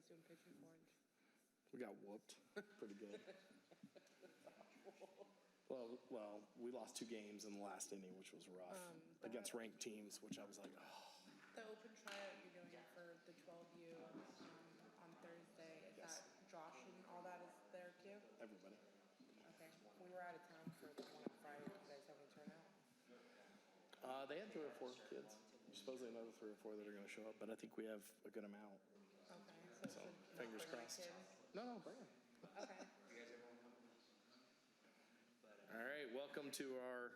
guys doing pitching forge? We got whooped pretty good. Well, we lost 2 games in the last inning, which was rough, against ranked teams, which I was like, oh. The open tryout you're doing for the 12U on Thursday, is that Josh and all that is there too? Everybody. Okay. We were out of town for the one on Friday. Did you guys have any turnout? They had 3 or 4 kids. Supposedly another 3 or 4 that are going to show up, but I think we have a good amount. Okay. So fingers crossed. No, bring them. Okay. All right, welcome to our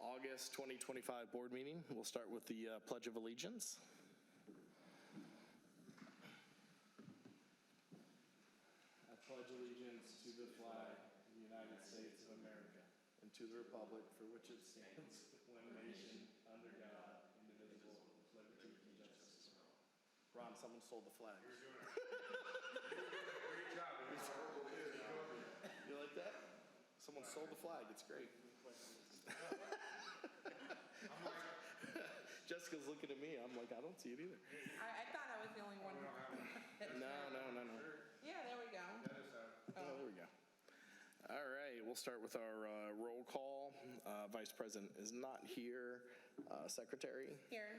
August 2025 board meeting. We'll start with the Pledge of Allegiance. I pledge allegiance to the flag of the United States of America and to the republic for which it stands, one nation, under God, indivisible, with liberty and justice for all. Ron, someone stole the flag. You're doing a great job. You like that? Someone stole the flag. It's great. Jessica's looking at me. I'm like, I don't see it either. I thought I was the only one. No. Yeah, there we go. Oh, there we go. All right, we'll start with our roll call. Vice President is not here. Secretary? Here.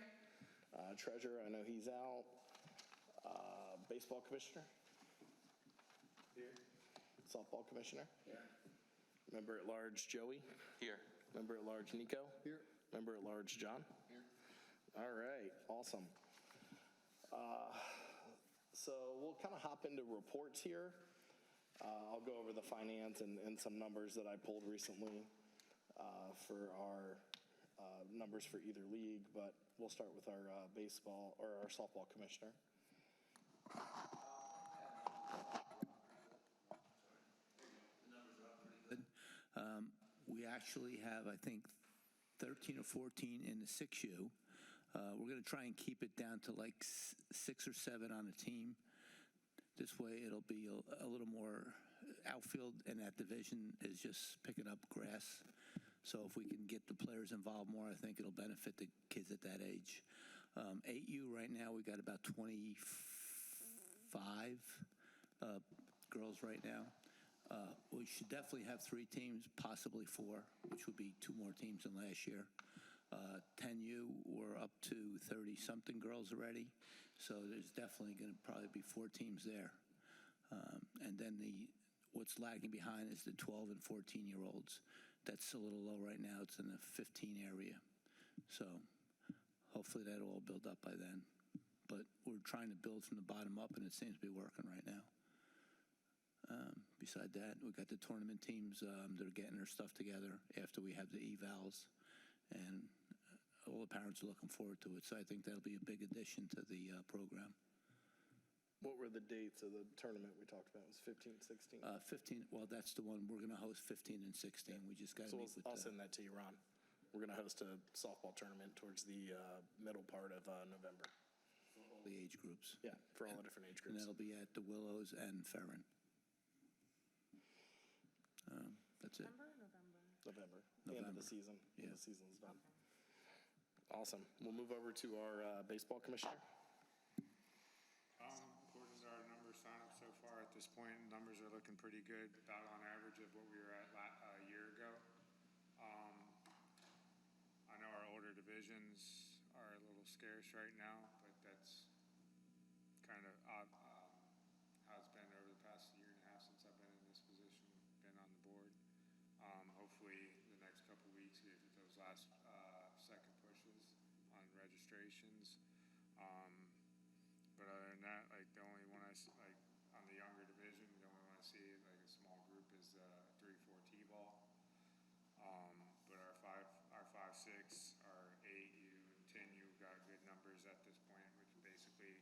Treasurer, I know he's out. Baseball Commissioner? Here. Softball Commissioner? Here. Member at Large Joey? Here. Member at Large Nico? Here. Member at Large John? Here. All right, awesome. So we'll kind of hop into reports here. I'll go over the finance and some numbers that I pulled recently for our numbers for either league, but we'll start with our baseball or our softball commissioner. We actually have, I think, 13 or 14 in the 6U. We're going to try and keep it down to like 6 or 7 on a team. This way it'll be a little more outfield, and that division is just picking up grass. So if we can get the players involved more, I think it'll benefit the kids at that age. 8U right now, we got about 25 girls right now. We should definitely have 3 teams, possibly 4, which would be 2 more teams than last year. 10U, we're up to 30-something girls already, so there's definitely going to probably be 4 teams there. And then what's lagging behind is the 12 and 14-year-olds. That's a little low right now. It's in the 15 area. So hopefully that'll all build up by then. But we're trying to build from the bottom up, and it seems to be working right now. Beside that, we got the tournament teams that are getting their stuff together after we have the evals, and all the parents are looking forward to it. So I think that'll be a big addition to the program. What were the dates of the tournament we talked about? It was 15, 16? 15, well, that's the one we're going to host 15 and 16. We just got to meet with I'll send that to you, Ron. We're going to host a softball tournament towards the middle part of November. For all the age groups. Yeah, for all the different age groups. And that'll be at the Willows and Ferrin. That's it. November. The end of the season. Yeah. The season's done. Awesome. We'll move over to our baseball commissioner. According to our numbers sign up so far at this point, numbers are looking pretty good, about on average of what we were at a year ago. I know our older divisions are a little scarce right now, but that's kind of how it's been over the past year and a half since I've been in this position, been on the board. Hopefully the next couple of weeks we get those last second pushes on registrations. But other than that, like the only one like on the younger division, the only one I see like a small group is 3-4 T-ball. But our 5-6, our 8U and 10U got good numbers at this point, which basically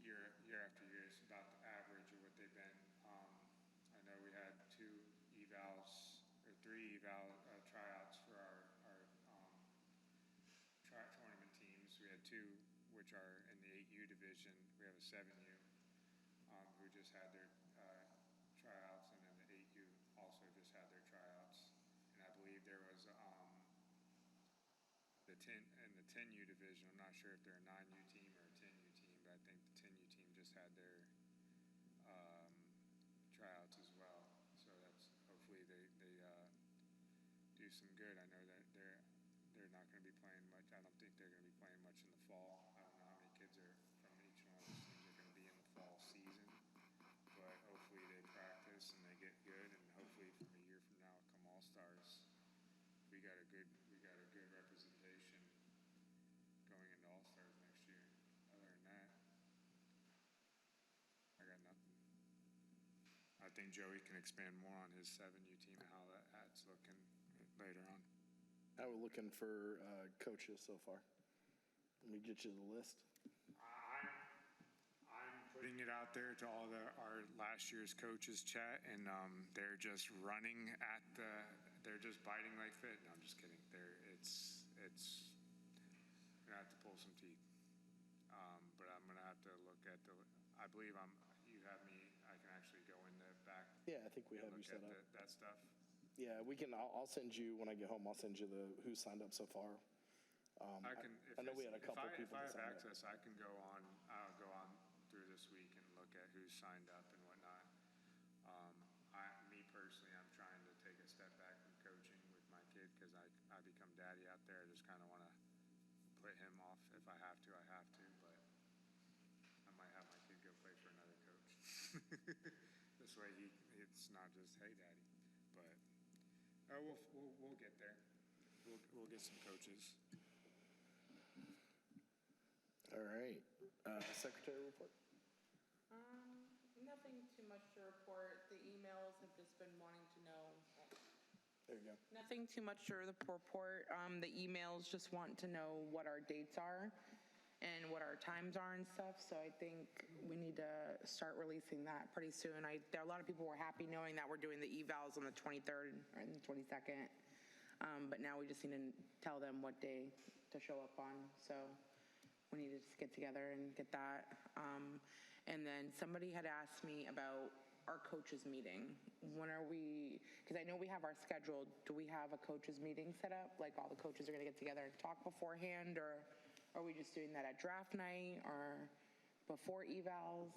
year after year is about the average of what they've been. I know we had 2 evals or 3 eval tryouts for our tournament teams. We had 2 which are in the 8U division. We have a 7U who just had their tryouts, and then the 8U also just had their tryouts. And I believe there was the 10U division. I'm not sure if they're a 9U team or a 10U team, but I think the 10U team just just had their tryouts as well. So that's hopefully they do some good. I know that they're not going to be playing much. I don't think they're going to be playing much in the fall. I don't know how many kids are from each one of those teams are going to be in the fall season, but hopefully they practice and they get good, and hopefully from a year from now, come All Stars, we got a good representation going into All Stars next year. Other than that, I got nothing. I think Joey can expand more on his 7U team and how that's looking later on. How we're looking for coaches so far? Let me get you the list. I'm putting it out there to all our last year's coaches chat, and they're just running at they're just biting like fit. No, I'm just kidding. It's gonna have to pull some teeth. But I'm gonna have to look at I believe you have me. I can actually go in the back. Yeah, I think we and have you look set at up. that stuff. Yeah, we can. I'll send you when I get home. I'll send you who signed up so far. I know we had a couple people If I that have signed up. access, I can go on. I'll go on through this week and look at who's signed up and whatnot. Me personally, I'm trying to take a step back from coaching with my kid because I become daddy out there. I just kind of want to put him off. If I have to, I have to. But I might have my kid go play for another coach. This way, it's not just hey, daddy. But we'll get there. We'll get some coaches. All right. Secretary report. Nothing too much to report. The emails have just been wanting to know. There you go. Nothing too much to report. The emails just want to know what our dates are and what our times are and stuff. So I think we need to start releasing that pretty soon. A lot of people were happy knowing that we're doing the evals on the 23rd and the 22nd. But now we just need to tell them what day to show up on. So we need to just get together and get that. And then somebody had asked me about our coaches meeting. When are we, because I know we have our scheduled, do we have a coaches meeting set up? Like all the coaches are gonna get together and talk beforehand, or are we just doing that at draft night or before evals?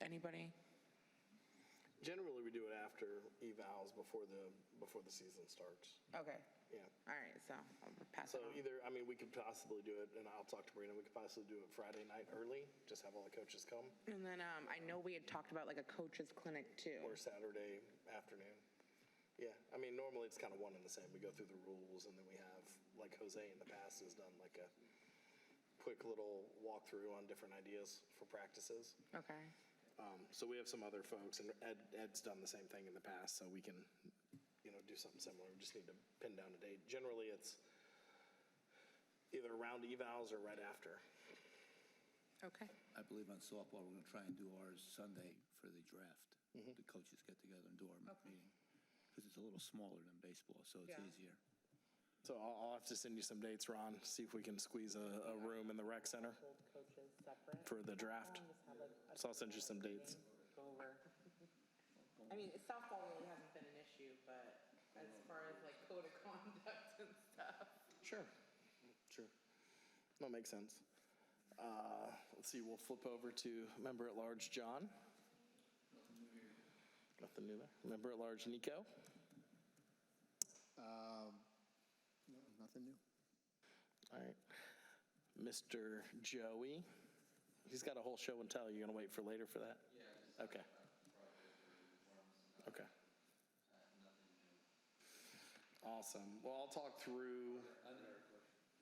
Anybody? Generally, we do it after evals before the season starts. Okay, Yeah. all right, so I'll pass So it on. we could possibly do it, and I'll talk to Marina. We could possibly do it Friday night early. Just have all the coaches come, And then I know we had talked about like a coaches clinic too. or Saturday afternoon. Yeah, normally it's kind of one and the same. We go through the rules, and then we have, like Jose in the past has done, like a quick little walkthrough on different ideas for practices. Okay, So we have some other folks, and Ed's done the same thing in the past, so we can, do something similar. We just need to pin down a date. Generally, it's either around evals or right after. okay, I believe on softball, we're going to try and do ours Sunday for the draft. Mm-hmm. The coaches get together and do our Okay. meeting. Because it's a little smaller than baseball, so it's Yeah. easier. So I'll have to send you some dates, Ron, see if we can squeeze a room in the rec center hold coaches separate. for the draft. Just have like a So I'll send you some dates. Go over. Softball really hasn't been an issue, but as far as like code of conduct and stuff. Sure. No, makes sense. Let's see, we'll flip over to Member-at-Large John. Nothing new there. Member-at-Large Nico. No, nothing new. All right. Mr. Joey. He's got a whole show and tell. You're going to wait for later for that? Yeah. Okay. Okay. Awesome. Well, I'll talk through.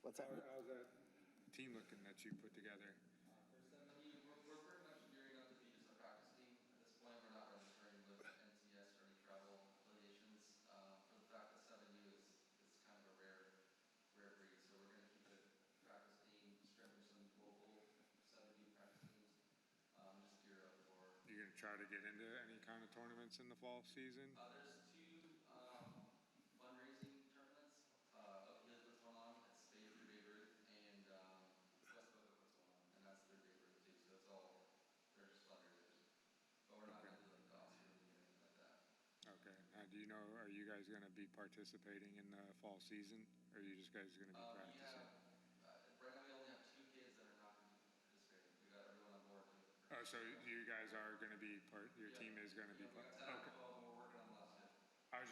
What's that? How's that team looking that you put together? We're pretty much gearing up to be just a practice team. At this point, we're not registering with NCS or any travel affiliations. For the fact that 7U is kind of a rare breed, so we're going to keep it practice team, scrimmage some local 7U practice teams. Just gear up for. You gonna try to get into any kind of tournaments in the fall season? There's two fundraising tournaments. Oak Hill puts one on. It's Spade for Babe Ruth, and West Boca puts one on, and that's their Babe Ruth too. So it's all they're just fundraisers, but we're not going to do like the Oscar or anything like that. Okay. Now, do you know, are you guys gonna be participating in the fall season? Or are you just guys gonna be We practicing? have right now we only have 2 kids that are not going to be participating. We got everyone on board to Oh, so you guys are gonna be part, your team is gonna be part, okay. We're working on last year. I was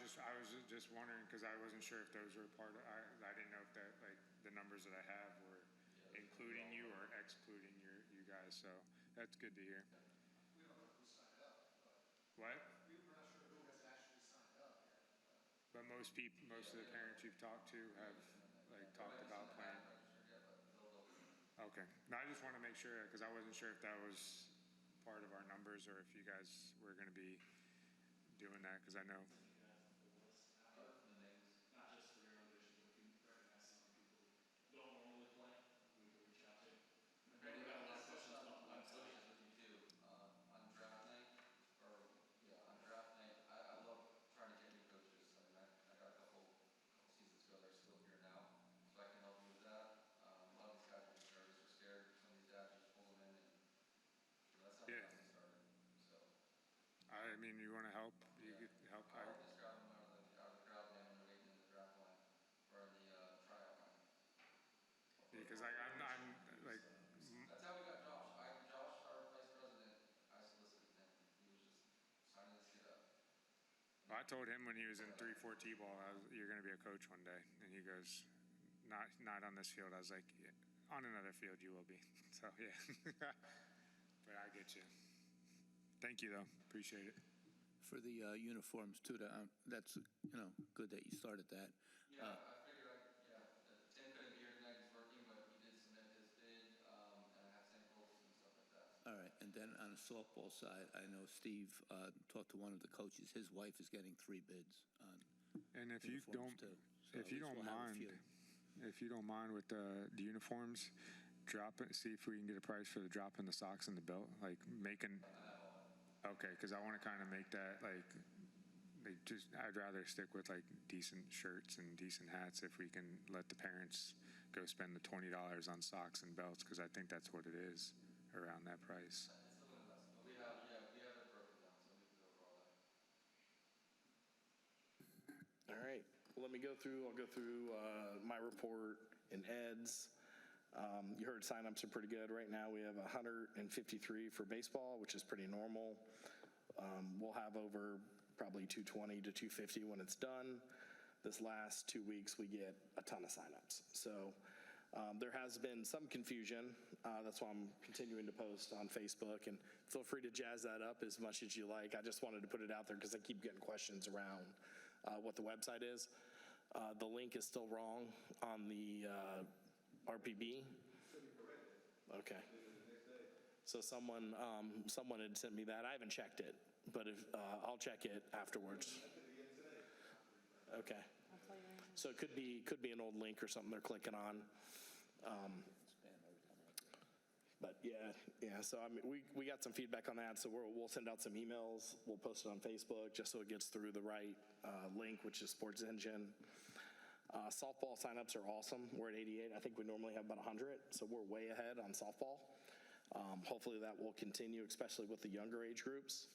just wondering, because I wasn't sure if those were part of, I didn't know if that, like, the numbers that I have were including you or excluding you guys, so that's good to hear. We don't know who signed up, but What? we're not sure who has actually signed up yet. But most people, most of the parents you've talked to have, like, talked about playing. Okay, no, I just want to make sure, because I wasn't sure if that was part of our numbers or if you guys were going to be doing that, because I know. Not just for your own issue, but if you recognize some people who don't normally play, we can reach out to. I know we got a lot of questions about the website. With you too, on draft night, on draft night, I love trying to get new coaches. I mean, I got a couple seasons ago, they're still here now, so I can help you with that. A lot of these guys are just nervous or scared, some of these dads just pull them in and, that's how Yeah. it started, so. I mean, you want to help, you could help. I would just grab them out of the crowd line when they're waiting in the draft line, or in the, tryout line. Because I'm like, That's how we got Josh. Josh, our vice president, I solicited him. He was just signing this kid up. I told him when he was in 3-4 T-ball, you're going to be a coach one day. And he goes, not on this field. I was like, yeah, on another field you will be. So, yeah. But I get you. Thank you, though. Appreciate it. For the uniforms too, that's, good that you started that. Yeah, I figured Tim couldn't be here tonight, he's working, but he did submit his bid, and I have samples and stuff like that. All right, and then on the softball side, I know Steve talked to one of the coaches. His wife is getting 3 bids on And if you don't, uniforms too. So if you at least don't we'll have a mind, few. if you don't mind with the uniforms, drop it, see if we can get a price for the drop in the socks and the belt, like making. Okay, because I want to kind of make that like I'd rather stick with like decent shirts and decent hats if we can let the parents go spend the $20 on socks and belts, because I think that's what it is around that price. It's a little less, but we have it broken down, so we can go over all that. All right, well, I'll go through my report in Ed's. You heard signups are pretty good. Right now, we have 153 for baseball, which is pretty normal. We'll have over probably 220 to 250 when it's done. This last 2 weeks, we get a ton of signups. So there has been some confusion. That's why I'm continuing to post on Facebook, and feel free to jazz that up as much as you like. I just wanted to put it out there because I keep getting questions around what the website is. The link is still wrong on the RPB. Okay. So someone had sent me that. I haven't checked it, but if I'll check it afterwards. Okay. So it could be an old link or something they're clicking on. But yeah. So I mean, we got some feedback on that. So we'll send out some emails. We'll post it on Facebook just so it gets through the right link, which is Sports Engine. Softball signups are awesome. We're at 88. I think we normally have about 100, so we're way ahead on softball. Hopefully that will continue, especially with the younger age groups.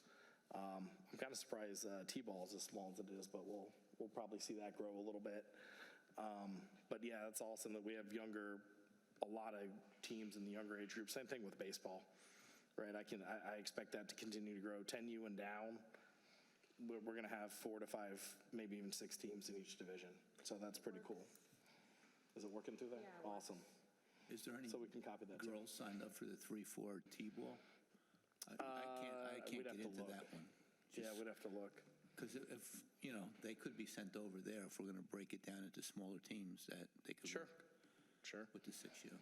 I'm kind of surprised T-ball is as small as it is, but we'll probably see that grow a little bit. But yeah, it's awesome that we have a lot of teams in the younger age group. Same thing with baseball, right? I expect that to continue to grow. 10U and down, we're going to have 4 to 5, maybe even 6 teams in each division. So that's pretty cool. Is it working through there? Yeah, it works. Awesome. Is there any So we can copy that too. girls signed up for the 3-4 T-ball? I can't we'd have get to into look. that one. Yeah, we'd have to look. Because if, they could be sent over there if we're going to break it down into smaller teams that they could Sure. work Sure. with the 6U.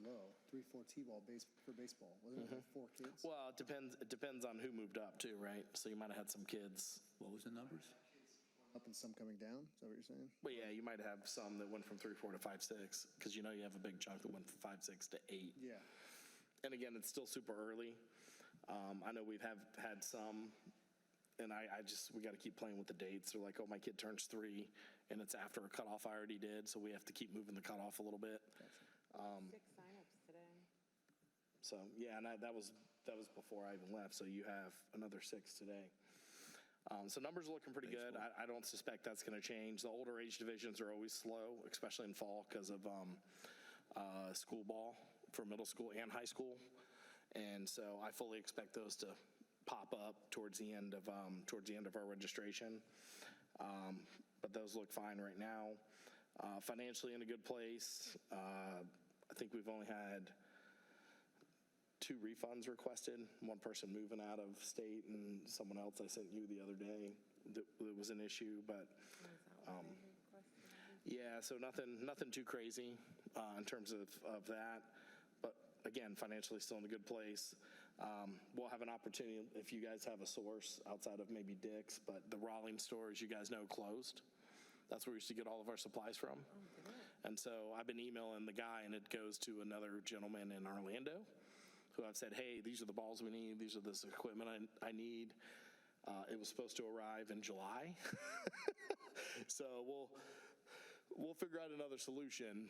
Low, 3-4 T-ball for baseball. Wasn't it like 4 kids? Well, it depends on who moved up too, right? So you might have had some kids. What was the numbers? Up and some coming down? Is that what you're saying? But yeah, you might have some that went from 3-4 to 5-6, because you have a big chunk that went from 5-6 to 8. Yeah. And again, it's still super early. I know we've had some, and we got to keep playing with the dates. They're like, oh, my kid turns 3, and it's after a cutoff I already did, so we have to keep moving the cutoff a little bit. 6 signups today. So yeah, and that was before I even left. So you have another 6 today. So numbers are looking pretty good. I don't suspect that's going to change. The older age divisions are always slow, especially in fall because of school ball for middle school and high school. And so I fully expect those to pop up towards the end of our registration. But those look fine right now. Financially in a good place. I think we've only had 2 refunds requested. One person moving out of state and someone else I sent you the other day. That was an issue, but yeah, so nothing too crazy in terms of that. But again, financially still in a good place. We'll have an opportunity if you guys have a source outside of maybe Dick's, but the Rawlings store, as you guys know, closed. That's where we used to get all of our supplies from. And so I've been emailing the guy, and it goes to another gentleman in Orlando who I've said, hey, these are the balls we need. These are this equipment I need. It was supposed to arrive in July. So we'll figure out another solution.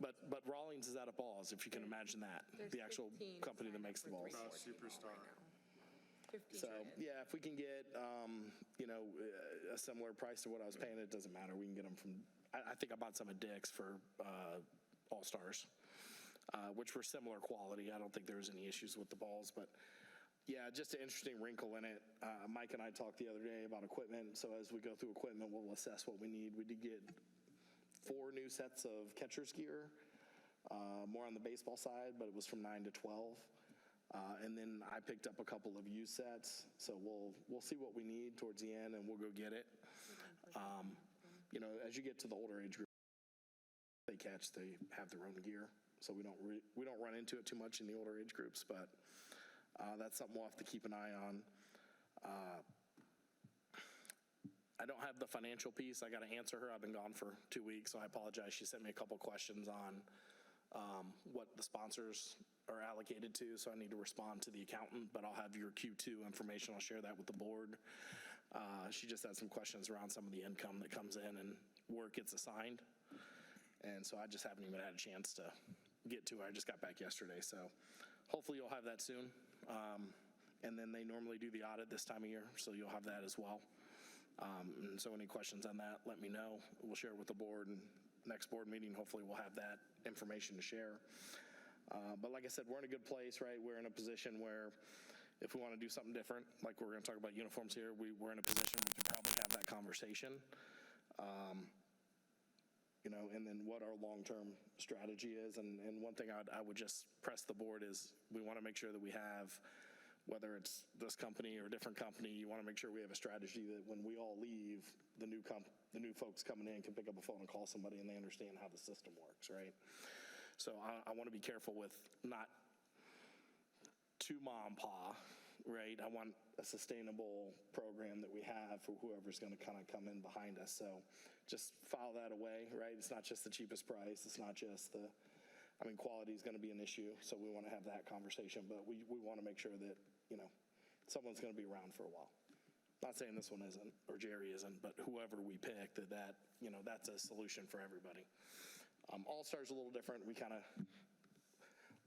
But Rawlings is out of balls, if you can imagine that. The actual company that makes the balls. Superstar. So, yeah, if we can get, a similar price to what I was paying, it doesn't matter. We can get them from, I think I bought some at Dick's for All-Stars, which were similar quality. I don't think there was any issues with the balls, but yeah, just an interesting wrinkle in it. Mike and I talked the other day about equipment. So as we go through equipment, we'll assess what we need. We did get 4 new sets of catcher's gear, more on the baseball side, but it was from 9 to 12. And then I picked up a couple of used sets, so we'll see what we need towards the end, and we'll go get it. As you get to the older age group, they have their own gear, so we don't run into it too much in the older age groups, but that's something we'll have to keep an eye on. I don't have the financial piece. I got to answer her. I've been gone for 2 weeks, so I apologize. She sent me a couple questions on what the sponsors are allocated to, so I need to respond to the accountant, but I'll have your Q2 information. I'll share that with the board. She just had some questions around some of the income that comes in and where it gets assigned. And so I just haven't even had a chance to get to it. I just got back yesterday, so hopefully you'll have that soon. And then they normally do the audit this time of year, so you'll have that as well. And so any questions on that, let me know. We'll share it with the board, and next board meeting, hopefully we'll have that information to share. But like I said, we're in a good place, right? We're in a position where if we want to do something different, like we're going to talk about uniforms here, we're in a position we can probably have that conversation. And then what our long-term strategy is. And one thing I would just press the board is we want to make sure that we have, whether it's this company or a different company, you want to make sure we have a strategy that when we all leave, the new folks coming in can pick up a phone and call somebody and they understand how the system works, right? So I want to be careful with not too mom and pa, right? I want a sustainable program that we have for whoever's going to kind of come in behind us. So just file that away, right? It's not just the cheapest price. It's not just quality is going to be an issue. So we want to have that conversation, but we want to make sure that, someone's going to be around for a while. Not saying this one isn't, or Jerry isn't, but whoever we pick, that's a solution for everybody. All-Star's a little different. We kind of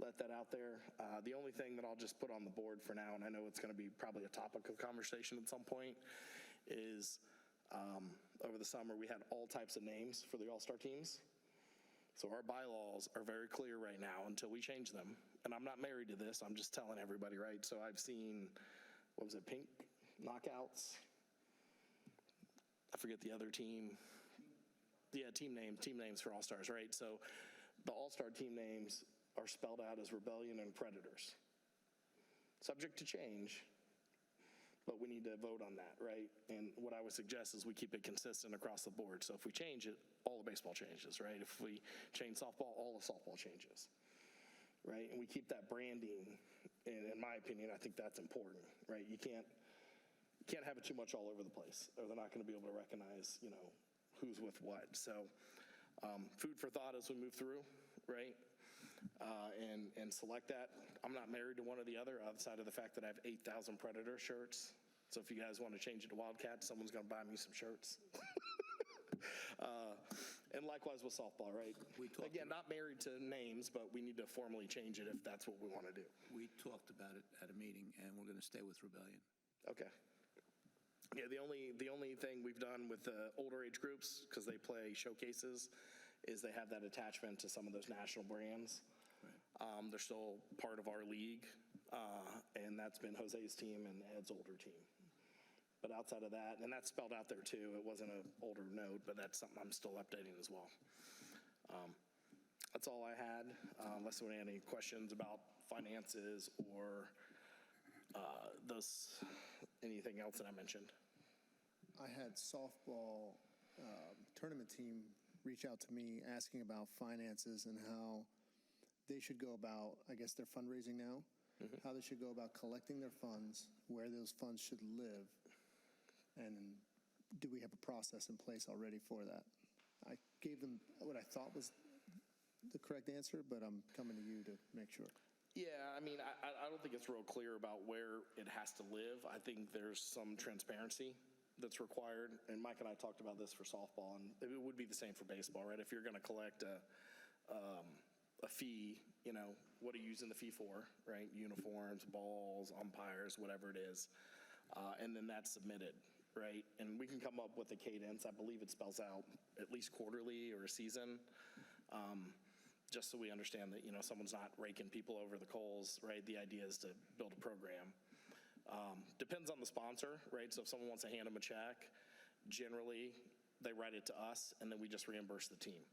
let that out there. The only thing that I'll just put on the board for now, and I know it's going to be probably a topic of conversation at some point, is over the summer we had all types of names for the All-Star teams. So our bylaws are very clear right now until we change them. And I'm not married to this. I'm just telling everybody, right? So I've seen, pink knockouts? I forget the other team. Yeah, team names for All-Stars, right? So the All-Star team names are spelled out as Rebellion and Predators. Subject to change, but we need to vote on that, right? And what I would suggest is we keep it consistent across the board. So if we change it, all of baseball changes, right? If we change softball, all of softball changes, right? And we keep that branding, and in my opinion, I think that's important, right? You can't have it too much all over the place, or they're not going to be able to recognize, who's with what. So food for thought as we move through, right? And select that. I'm not married to one or the other outside of the fact that I have 8,000 Predator shirts. So if you guys want to change it to Wildcat, someone's going to buy me some shirts. And likewise with softball, right? Again, not married to names, but we need to formally change it if that's what we want to do. We talked about it at a meeting, and we're going to stay with Rebellion. Okay. Yeah, the only thing we've done with the older age groups, because they play showcases, is they have that attachment to some of those national brands. They're still part of our league, and that's been Jose's team and Ed's older team. But outside of that, and that's spelled out there too, it wasn't an older note, but that's something I'm still updating as well. That's all I had, unless anyone had any questions about finances or anything else that I mentioned. I had softball tournament team reach out to me asking about finances and how they should go about, I guess they're fundraising now, how they should go about collecting their funds, where those funds should live, and do we have a process in place already for that? I gave them what I thought was the correct answer, but I'm coming to you to make sure. Yeah, I mean, I don't think it's real clear about where it has to live. I think there's some transparency that's required, and Mike and I talked about this for softball, and it would be the same for baseball, right? If you're going to collect a fee, you know, what are you using the fee for, right? Uniforms, balls, umpires, whatever it is, and then that's submitted, right? And we can come up with a cadence. I believe it spells out at least quarterly or a season, just so we understand that, you know, someone's not raking people over the coals, right? The idea is to build a program. Depends on the sponsor, right? So if someone wants to hand them a check, generally they write it to us and then we just reimburse the team,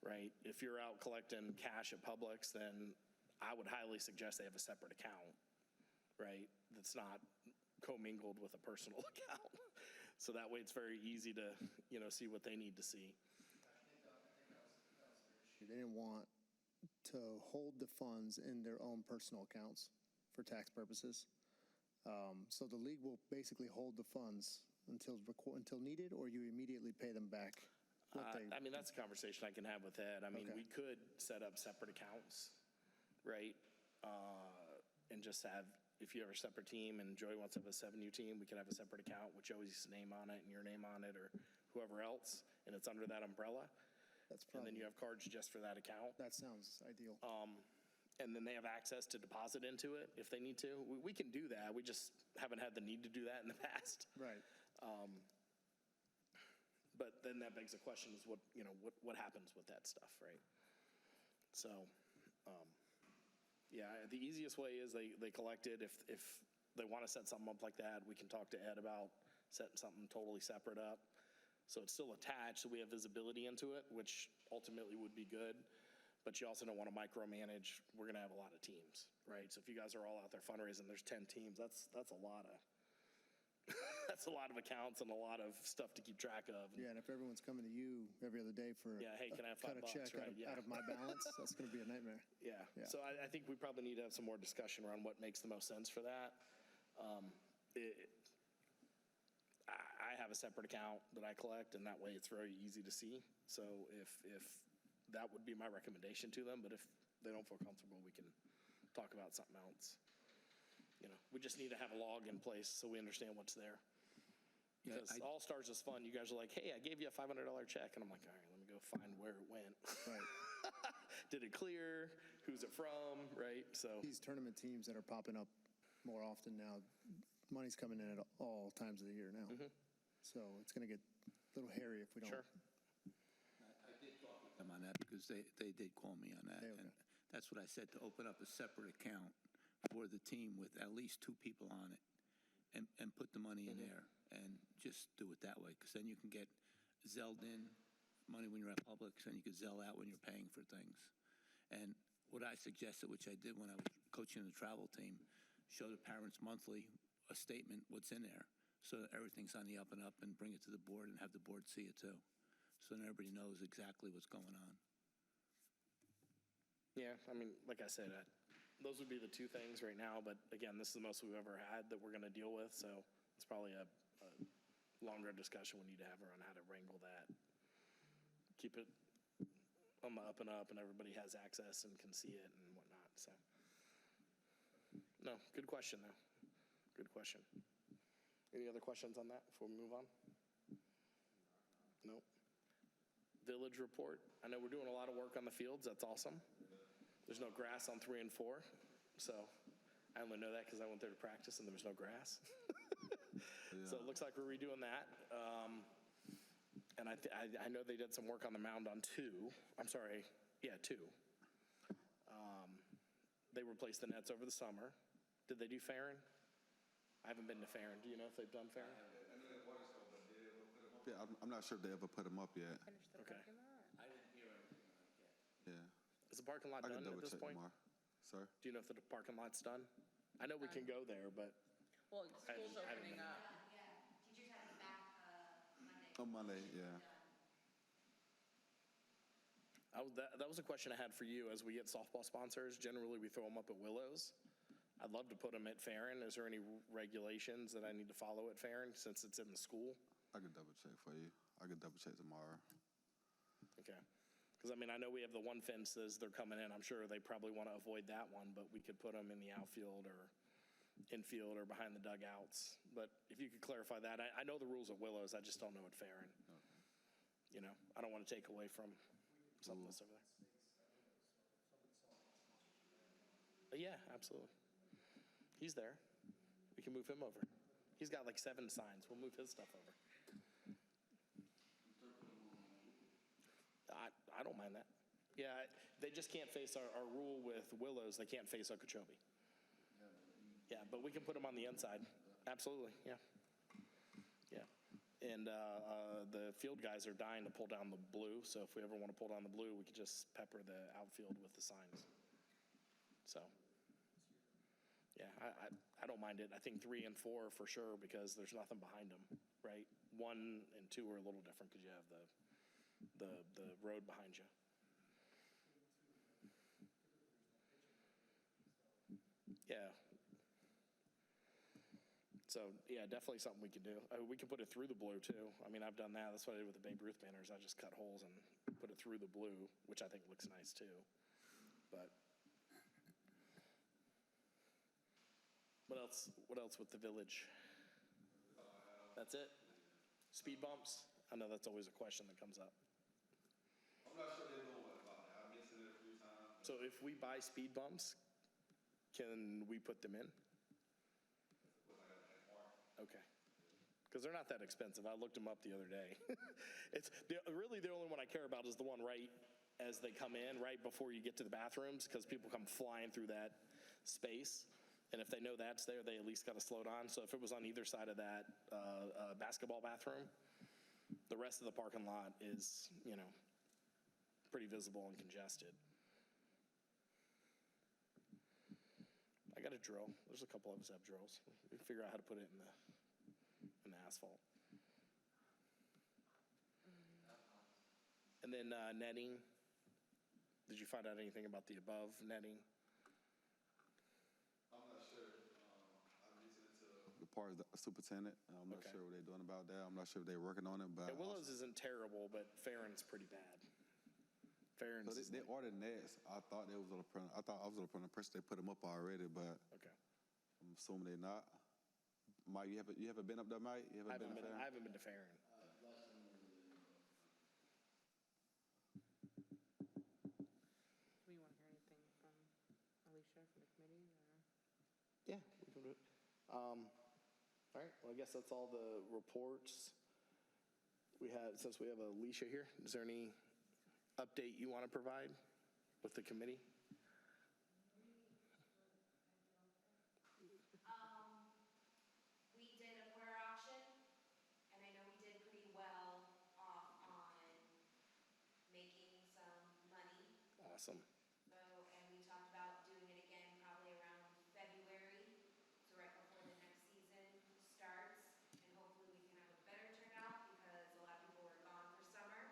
right? If you're out collecting cash at Publix, then I would highly suggest they have a separate account, right? That's not commingled with a personal account. So that way it's very easy to, you know, see what they need to see. They didn't want to hold the funds in their own personal accounts for tax purposes. So the league will basically hold the funds until needed, or you immediately pay them back? I mean, that's a conversation I can have with Ed. I mean, Okay. we could set up separate accounts, right? And just have, if you have a separate team and Joey wants to have a 7U team, we can have a separate account with Joey's name on it and your name on it or whoever else, and it's under that umbrella. That's And then probably, you have cards just for that account. that sounds ideal. And then they have access to deposit into it if they need to. We can do that. We just haven't had the need to do that in the past. Right. But then that begs the question is what happens with that stuff, right? So, yeah, the easiest way is they collect it. If they want to set something up like that, we can talk to Ed about setting something totally separate up. So it's still attached, so we have visibility into it, which ultimately would be good. But you also don't want to micromanage. We're going to have a lot of teams, right? So if you guys are all out there fundraising, there's 10 teams. That's a lot of that's a lot of accounts and a lot of stuff to keep track of. Yeah, and if everyone's coming to you every other day for Yeah, hey, can I have cut $5, a check right? Yeah. out of my balance, that's going to be a nightmare. Yeah. Yeah. So I think we probably need to have some more discussion around what makes the most sense for that. I have a separate account that I collect, and that way it's very easy to see. So if that would be my recommendation to them, but if they don't feel comfortable, we can talk about something else. You know, we just need to have a log in place so we understand what's there. Yeah, Because All-Stars is fun. You guys are like, hey, I gave you a $500 check. And I'm like, all right, let me go find where it went. Right. Did it clear? Who's it from? Right? So, These tournament teams that are popping up more often now, money's coming in at all times of the year now. So it's going to get a little hairy if we don't. sure. I did talk with them on that because they did call me on that. Okay. And that's what I said, to open up a separate account for the team with at least 2 people on it and put the money in there and just do it that way. Because then you can get Zelled in money when you're at Publix and you can Zell out when you're paying for things. And what I suggested, which I did when I was coaching the travel team, show the parents monthly a statement, what's in there, so that everything's on the up and up, and bring it to the board and have the board see it too. So then everybody knows exactly what's going on. Yeah, I mean, like I said, those would be the 2 things right now. But again, this is the most we've ever had that we're going to deal with. So it's probably a longer discussion we need to have around how to wrangle that. Keep it on the up and up, and everybody has access and can see it and whatnot. So, no, good question though. Good question. Any other questions on that before we move on? Nope. Village report. I know we're doing a lot of work on the fields. That's awesome. There's no grass on 3 and 4. So I only know that because I went there to practice and there was no grass. So it looks like we're redoing that. And I know they did some work on the mound on 2. I'm sorry. Yeah, 2. they replaced the nets over the summer. Did they do Farron? I haven't been to Farron. Do you know if they've done Farron? Yeah, I'm not sure if they ever put them up yet. Finish the Okay. parking lot. I didn't hear anything like that. Yeah. Is the parking lot I can done at double this check point? tomorrow. Sir? Do you know if the parking lot's done? I know we can go there, but Well, school's I haven't opening been. up. Teachers have it back Monday. On Monday, yeah. that was a question I had for you. As we get softball sponsors, generally we throw them up at Willows. I'd love to put them at Farron. Is there any regulations that I need to follow at Farron since it's in the school? I can double check for you. I can double check tomorrow. Okay. Because, I mean, I know we have the one fences, they're coming in. I'm sure they probably want to avoid that one, but we could put them in the outfield or infield or behind the dugouts. But if you could clarify that, I know the rules at Willows, I just don't know at Farron. You know, I don't want to take away from something that's over there. Yeah, absolutely. He's there. We can move him over. He's got like 7 signs. We'll move his stuff over. I don't mind that. Yeah, they just can't face our rule with Willows. They can't face Okeechobee. Yeah, but we can put them on the inside. Absolutely, yeah. Yeah. And the field guys are dying to pull down the blue, so if we ever want to pull down the blue, we could just pepper the outfield with the signs. So, yeah, I don't mind it. I think 3 and 4 for sure because there's nothing behind them, right? 1 and 2 are a little different because you have the road behind you. Yeah. So, yeah, definitely something we can do. We can put it through the blue, too. I mean, I've done that. That's what I did with the Babe Ruth banners. I just cut holes and put it through the blue, which I think looks nice, too. But what else with the village? That's it? Speed bumps? I know that's always a question that comes up. I'm not sure they know about that. I've mentioned it a few times. So if we buy speed bumps, can we put them in? Okay. Because they're not that expensive. I looked them up the other day. Really the only one I care about is the one right as they come in, right before you get to the bathrooms, because people come flying through that space. And if they know that's there, they at least got to slow down. So if it was on either side of that basketball bathroom, the rest of the parking lot is, pretty visible and congested. I got a drill. There's a couple of us have drills. We can figure out how to put it in the asphalt. And then netting. Did you find out anything about the above netting? I'm not sure. I mentioned it to the part of the superintendent. I'm not Okay. sure what they're doing about that. I'm not sure if they're working on it, but. Yeah, Willows isn't terrible, but Farron's pretty bad. Farron's So is they ordered nets. I thought I was going to put the person they put them up already, but okay. I'm assuming they're not. Mike, you haven't been up there, Mike? You I haven't been up there? haven't been to Farron. Do we want to hear anything from Alicia from the committee? Or? Yeah, we can do it. All right, well, I guess that's all the reports we have. Since we have Alicia here, is there any update you want to provide with the committee? We did a quarter auction, and I know we did pretty well off on making some money. Awesome. So, and we talked about doing it again probably around February, so right before the next season starts. And hopefully we can have a better turnout because a lot of people were gone for summer.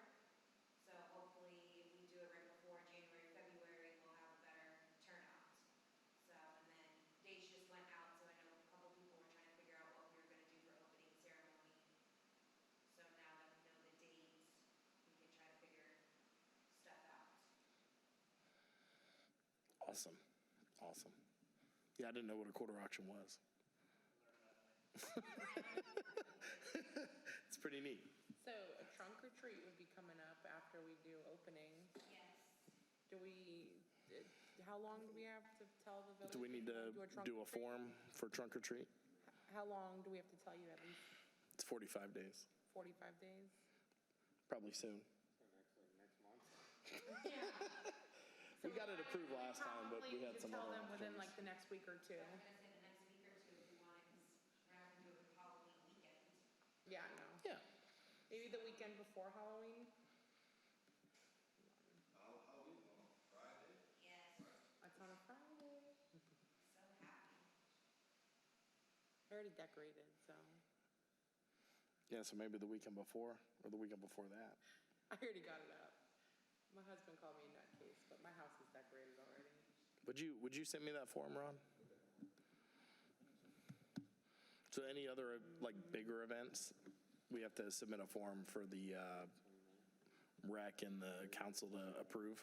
So hopefully if we do it right before January, February, we'll have a better turnout. So, and then dates just went out, so I know a couple people were trying to figure out what we were gonna do for opening ceremony. So now that we know the dates, we can try to figure stuff out. Awesome. Awesome. Yeah, I didn't know what a quarter auction was. It's pretty neat. So a trunk or treat would be coming up after we do opening. Yes. How long do we have to tell the village? Do we need to a trunk do or a treat? form for trunk or treat? How long do we have to tell you? At least It's 45 days. 45 days? Probably soon. We got it approved last time, but we had some Tell other them within things. like the next week or two. I was gonna say the next week or two if you want it, because we're not gonna do it for Halloween weekend. Yeah, no. Yeah. Maybe the weekend before Halloween? Yes, That's on a Friday. so happy. I already decorated, so Yeah, so maybe the weekend before or the weekend before that. I already got it up. My husband called me a nutcase, but my house is decorated already. Would you send me that form, Ron? So any other like bigger events, we have to submit a form for the rec and the council to approve.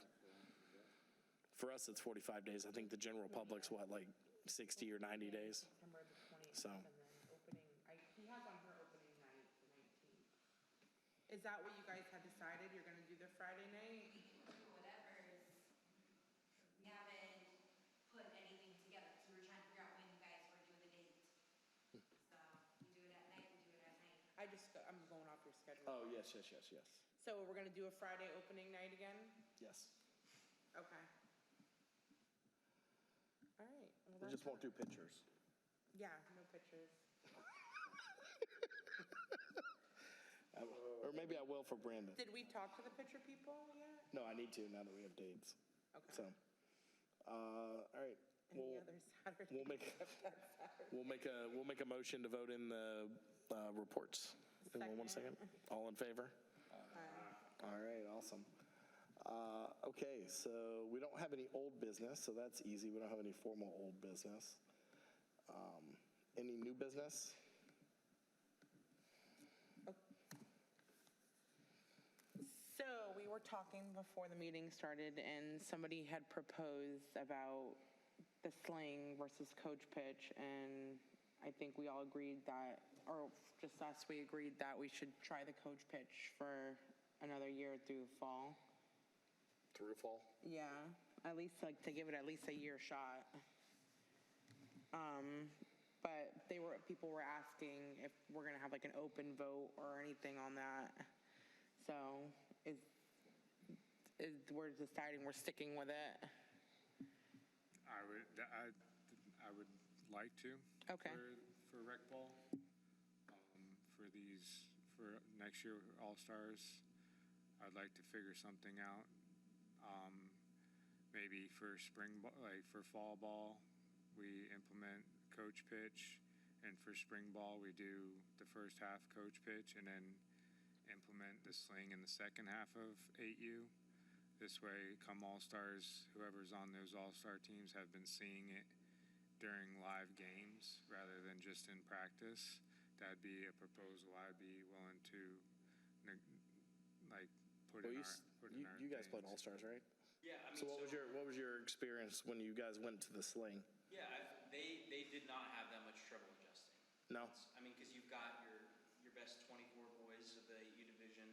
For us, it's 45 days. I think the general public's what, like 60 or 90 days? September the 28th, So- and then opening, he has on her opening night, the 19th. Is that what you guys had decided? You're gonna do the Friday night? We can do whatever's, we haven't put anything together, because we were trying to figure out when you guys were doing the date. So, we do it at night, we do it at night. I'm going off your schedule. Oh, yes. So we're gonna do a Friday opening night again? Yes. Okay. All right. Well, We just won't do pictures. Yeah, no pictures. Or maybe I will for Brandon. Did we talk to the picture people yet? No, I need to now that we have dates. Okay. So, all right. Any We'll, other Saturday? we'll make, except that Saturday? we'll make a motion to vote in the reports. In one second. All in favor? All right, awesome. Okay, so we don't have any old business, so that's easy. We don't have any formal old business. Any new business? So we were talking before the meeting started, and somebody had proposed about the sling versus coach pitch, and I think we all agreed that, or just us, we agreed that we should try the coach pitch for another year through fall. Through fall? Yeah, at least like to give it at least a year shot. But people were asking if we're gonna have like an open vote or anything on that. So we're deciding we're sticking with it. I would like to. Okay. For rec ball. For next year All-Stars, I'd like to figure something out. Maybe for like for fall ball, we implement coach pitch, and for spring ball, we do the first half coach pitch and then implement the sling in the second half of 8U. This way, come All-Stars, whoever's on those All-Star teams have been seeing it during live games rather than just in practice. That'd be a proposal I'd be willing to put Well, in you guys played things. All-Stars, right? Yeah, I mean, So what was your experience when you guys went to the sling? Yeah, they did not have that much trouble adjusting. No? I mean, because you've got your best 24 boys of the U division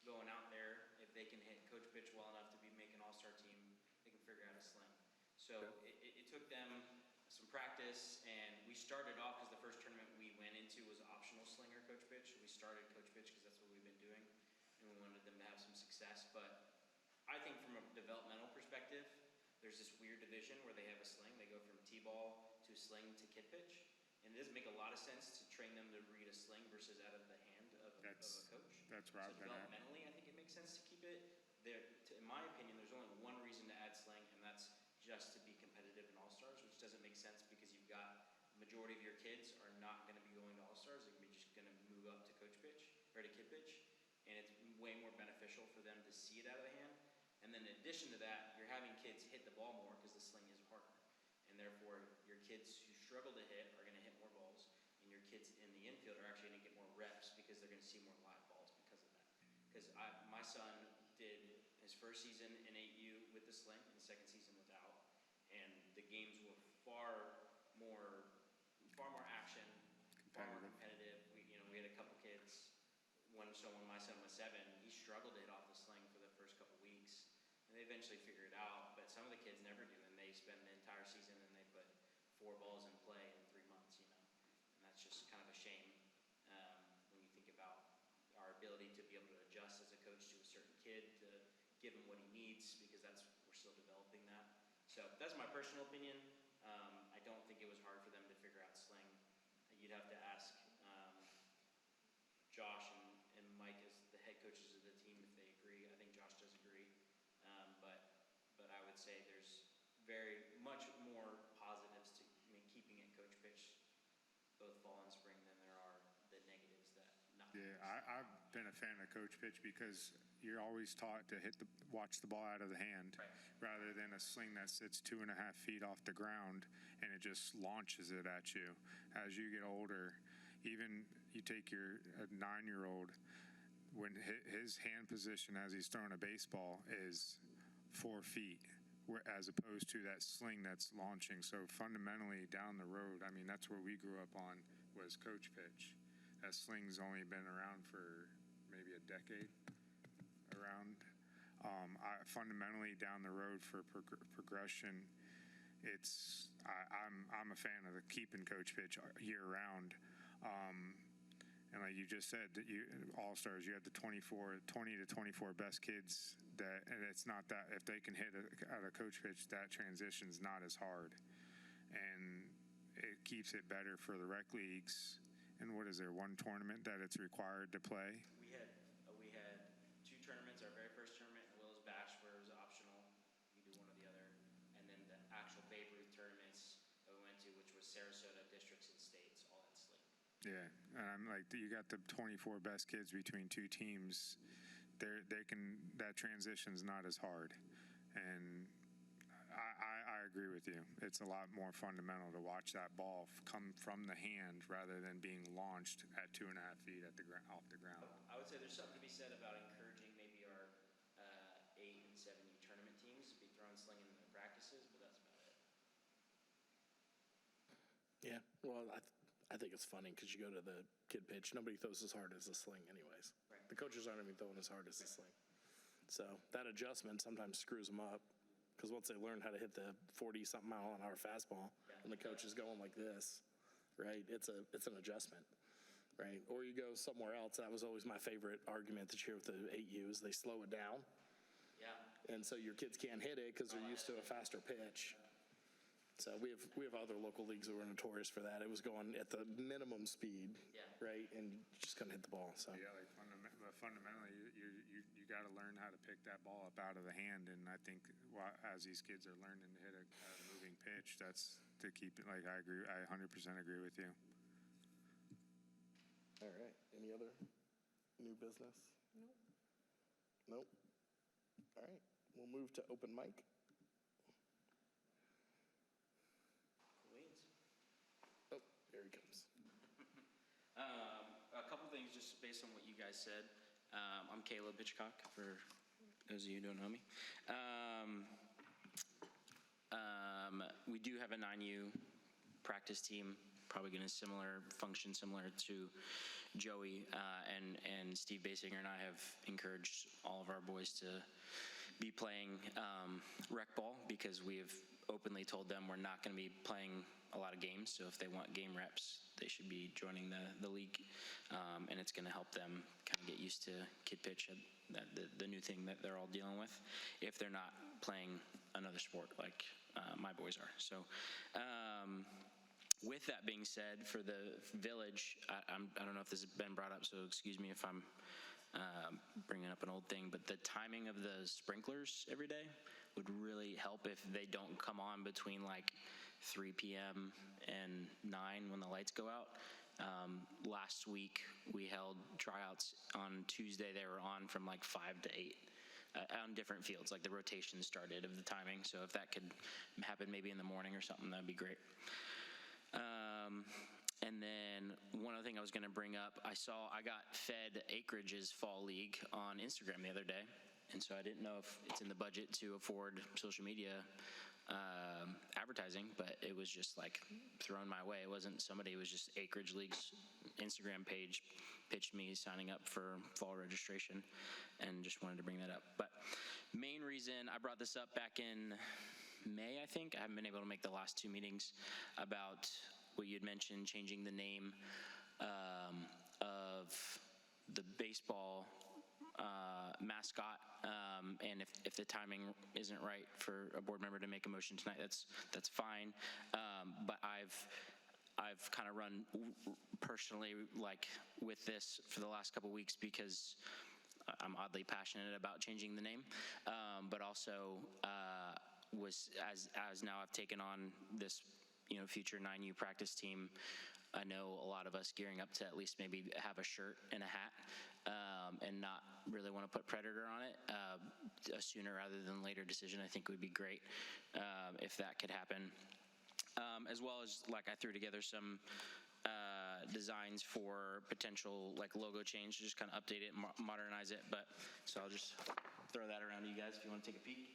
going out there. If they can hit coach pitch well enough to be making all-star team, they can figure out a sling. So it took them some practice, and we started off because the first tournament we went into was optional slinger coach pitch. We started coach pitch because that's what we've been doing, and we wanted them to have some success. But I think from a developmental perspective, there's this weird division where they have a sling. They go from T-ball to sling to kid pitch. And it doesn't make a lot of sense to train them to read a sling versus out of the hand of a coach. That's where So I've been at. developmentally, I think it makes sense to keep it there. In my opinion, there's only one reason to add sling, and that's just to be competitive in All-Stars, which doesn't make sense because you've got the majority of your kids are not going to be going to All-Stars. They're just going to move up to coach pitch or to kid pitch, and it's way more beneficial for them to see it out of the hand. And then in addition to that, you're having kids hit the ball more because the sling is harder. And therefore, your kids who struggle to hit are going to hit more balls, and your kids in the infield are actually going to get more reps because they're going to see more live balls because of that. Because my son did his first season in 8U with the sling and the second season without, and the games were far more action, far more competitive. We had a couple kids. When my son was 7, he struggled to hit off the sling for the first couple weeks, and they eventually figured it out. But some of the kids never do, and they spend the entire season and they put 4 balls in play in 3 months, and that's just kind of a shame when you think about our ability to be able to adjust as a coach to a certain kid to give him what he needs, because we're still developing that. So that's my personal opinion. I don't think it was hard for them to figure out sling. You'd have to ask Josh and Mike as the head coaches of the team if they agree. I think Josh does agree. But I would say there's very much more positives to keeping it coach pitch both fall and spring than there are the negatives that not. Yeah, I've been a fan of coach pitch because you're always taught to watch the ball out of the hand, Right. rather than a sling that sits 2.5 feet off the ground and it just launches it at you. As you get older, even you take a 9-year-old, when his hand position as he's throwing a baseball is 4 feet, as opposed to that sling that's launching. So fundamentally down the road, I mean, that's where we grew up on, was coach pitch. That sling's only been around for maybe a decade around. Fundamentally down the road for progression, I'm a fan of the keeping coach pitch year round. And like you just said, that All-Stars, you have the 20 to 24 best kids and it's not that, if they can hit at a coach pitch, that transition's not as hard. And it keeps it better for the rec leagues. And what is there, one tournament that it's required to play? We had 2 tournaments. Our very first tournament in Willis Bash, where it was optional, you do one or the other, and then the actual Babe Ruth tournaments that we went to, which was Sarasota, districts, and states, all in sling. Yeah, and I'm like, you got the 24 best kids between 2 teams. That transition's not as hard, and I agree with you. It's a lot more fundamental to watch that ball come from the hand rather than being launched at 2.5 feet off the ground. I would say there's something to be said about encouraging maybe our 8 and 7U tournament teams to be throwing sling in their practices, but that's about it. Yeah, well, I think it's funny because you go to the kid pitch, nobody throws as hard as a sling anyways. Right. The coaches aren't even throwing as hard as a sling. So that adjustment sometimes screws them up because once they learn how to hit the 40-something mile an hour fastball and the coach is going like this, right, it's an adjustment, right? Or you go somewhere else. That was always my favorite argument this year with the 8U is they slow it down. Yeah. And so your kids can't hit it because they're used to a faster pitch. So we have other local leagues that were notorious for that. It was going at the minimum speed, Yeah. right, and you just couldn't hit the ball. So Yeah, like fundamentally, you got to learn how to pick that ball up out of the hand, and I think as these kids are learning to hit a moving pitch, that's to keep it. Like I agree, I 100% agree with you. all right, any other new business? Nope. All right, we'll move to open mic. Queens. Oh, there he comes. A couple things just based on what you guys said. I'm Caleb Hitchcock, for those of you who don't know me. We do have a 9U practice team, probably going to function similar to Joey, and Steve Basinger and I have encouraged all of our boys to be playing rec ball because we have openly told them we're not going to be playing a lot of games. So if they want game reps, they should be joining the league, and it's going to help them kind of get used to kid pitch, the new thing that they're all dealing with, if they're not playing another sport like my boys are. So with that being said, for the village, I don't know if this has been brought up, so excuse me if I'm bringing up an old thing, but the timing of the sprinklers every day would really help if they don't come on between like 3 p.m. and 9 when the lights go out. Last week we held tryouts on Tuesday. They were on from like 5 to 8 on different fields, like the rotation started of the timing. So if that could happen maybe in the morning or something, that'd be great. And then one other thing I was going to bring up, I got fed Acreage's fall league on Instagram the other day. And so I didn't know if it's in the budget to afford social media advertising, but it was just like thrown my way. It wasn't somebody, it was just Acreage League's Instagram page pitched me signing up for fall registration, and just wanted to bring that up. But main reason I brought this up back in May, I think. I haven't been able to make the last 2 meetings about what you'd mentioned, changing the name of the baseball mascot. And if the timing isn't right for a board member to make a motion tonight, that's fine. But I've kind of run personally like with this for the last couple weeks because I'm oddly passionate about changing the name, but also was as now I've taken on this future 9U practice team. I know a lot of us gearing up to at least maybe have a shirt and a hat, and not really want to put Predator on it. A sooner rather than later decision I think would be great if that could happen. As well as like I threw together some designs for potential like logo change, just kind of update it, modernize it. But so I'll just throw that around to you guys if you want to take a peek.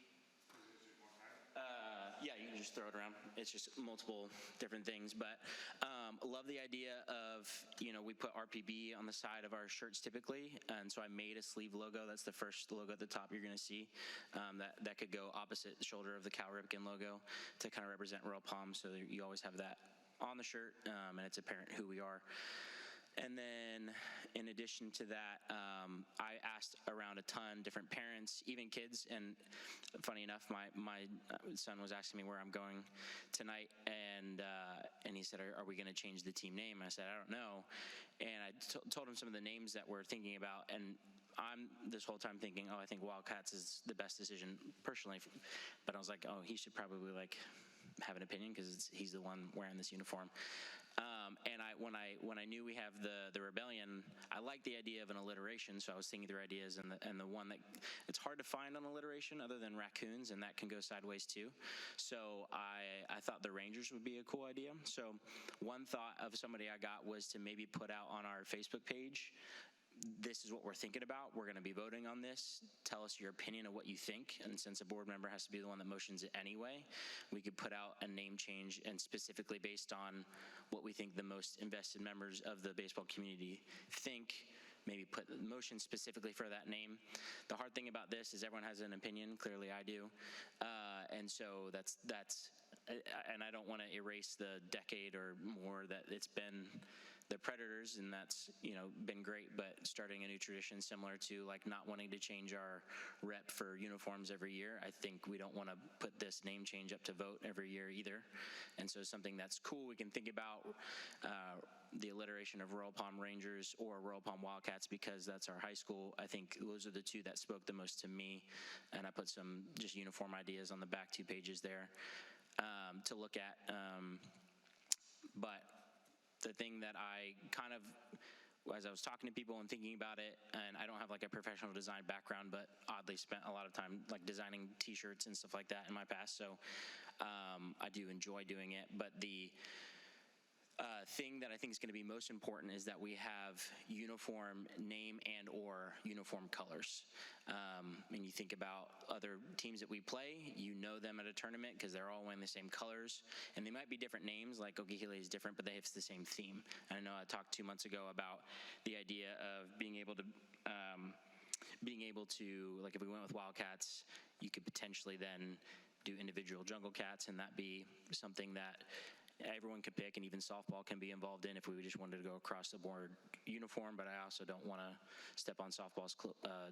Yeah, you can just throw it around. It's just multiple different things, but love the idea of, we put RPB on the side of our shirts typically, and so I made a sleeve logo. That's the first logo at the top you're going to see. That could go opposite shoulder of the Cal Ripken logo to kind of represent Royal Palm, so that you always have that on the shirt, and it's apparent who we are. And then in addition to that, I asked around a ton, different parents, even kids, and funny enough, my son was asking me where I'm going tonight, and he said, are we going to change the team name? I said, I don't know. And I told him some of the names that we're thinking about, and I'm this whole time thinking, I think Wildcats is the best decision personally, but I was like, he should probably have an opinion because he's the one wearing this uniform. And when I knew we have the Rebellion, I liked the idea of an alliteration, so I was thinking through ideas, and the one that it's hard to find an alliteration other than raccoons, and that can go sideways too. So I thought the Rangers would be a cool idea. So one thought of somebody I got was to maybe put out on our Facebook page, this is what we're thinking about. We're going to be voting on this. Tell us your opinion of what you think. And since a board member has to be the one that motions it anyway, we could put out a name change, and specifically based on what we think the most invested members of the baseball community think, maybe put the motion specifically for that name. The hard thing about this is everyone has an opinion. Clearly I do. And so that's, and I don't want to erase the decade or more that it's been the Predators, and that's been great, but starting a new tradition similar to like not wanting to change our rep for uniforms every year, I think we don't want to put this name change up to vote every year either. And so something that's cool we can think about, the alliteration of Royal Palm Rangers or Royal Palm Wildcats, because that's our high school. I think those are the two that spoke the most to me, and I put some just uniform ideas on the back 2 pages there to look at. But the thing that I kind of, as I was talking to people and thinking about it, and I don't have like a professional design background, but oddly spent a lot of time like designing t-shirts and stuff like that in my past, so I do enjoy doing it. But the thing that I think is going to be most important is that we have uniform name and or uniform colors. When you think about other teams that we play, them at a tournament because they're all wearing the same colors, and they might be different names, like Okehele is different, but they have the same theme. And I know I talked 2 months ago about the idea of being able to, like if we went with Wildcats, you could potentially then do individual Jungle Cats, and that be something that everyone could pick, and even softball can be involved in if we just wanted to go across the board uniform. But I also don't want to step on softball's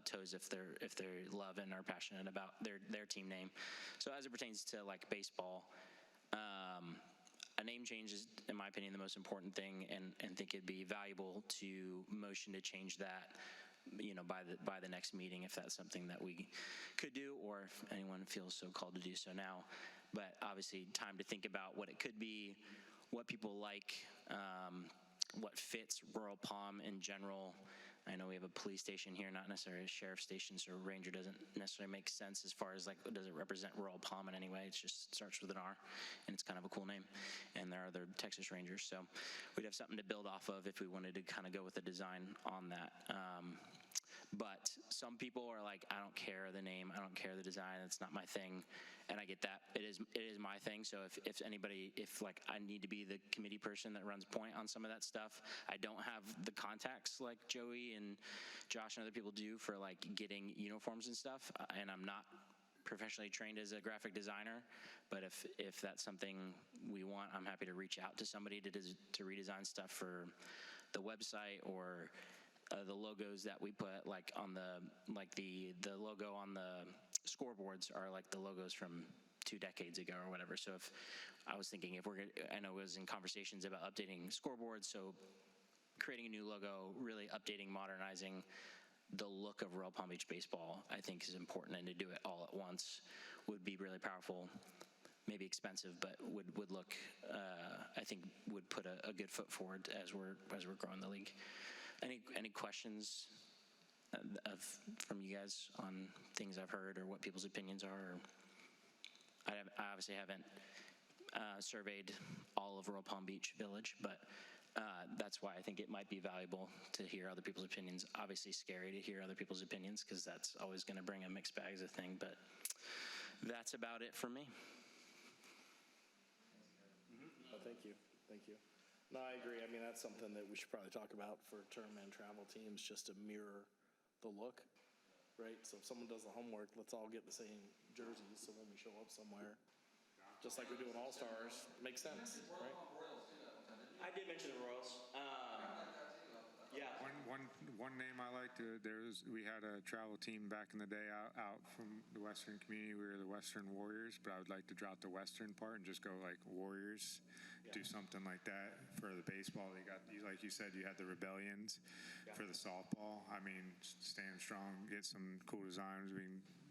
toes if they love and are passionate about their team name. So as it pertains to like baseball, a name change is, in my opinion, the most important thing, and think it'd be valuable to motion to change that by the next meeting, if that's something that we could do, or if anyone feels so called to do so now. But obviously time to think about what it could be, what people like, what fits Royal Palm in general. I know we have a police station here, not necessarily a sheriff's station, so Ranger doesn't necessarily make sense as far as like, does it represent Royal Palm in any way? It just starts with an R, and it's kind of a cool name. And there are other Texas Rangers, so we'd have something to build off of if we wanted to kind of go with a design on that. But some people are like, I don't care the name, I don't care the design, it's not my thing. And I get that. It is my thing. So if like I need to be the committee person that runs point on some of that stuff, I don't have the contacts like Joey and Josh and other people do for like getting uniforms and stuff. And I'm not professionally trained as a graphic designer, but if that's something we want, I'm happy to reach out to somebody to redesign stuff for the website or the logos that we put like on the logo on the scoreboards are like the logos from 2 decades ago or whatever. So if I was thinking if I know it was in conversations about updating scoreboards, so creating a new logo, really updating, modernizing the look of Royal Palm Beach baseball, I think is important, and to do it all at once would be really powerful. Maybe expensive, but would look, I think would put a good foot forward as we're growing the league. Any questions from you guys on things I've heard or what people's opinions are? I obviously haven't surveyed all of Royal Palm Beach Village, but that's why I think it might be valuable to hear other people's opinions. Obviously scary to hear other people's opinions because that's always going to bring a mixed bag as a thing, but that's about it for me. Oh, thank you. No, I agree. I mean, that's something that we should probably talk about for term and travel teams, just to mirror the look, right? So if someone does the homework, let's all get the same jerseys, so when we show up somewhere, just like we do in All-Stars, makes sense, right? I did mention the Royals. Yeah. One name I liked, we had a travel team back in the day out from the Western community. We were the Western Warriors, but I would like to drop the Western part and just go like Warriors, do something like that for the baseball. They got, like you said, you had the Rebellions for the softball. I mean, stand strong, get some cool designs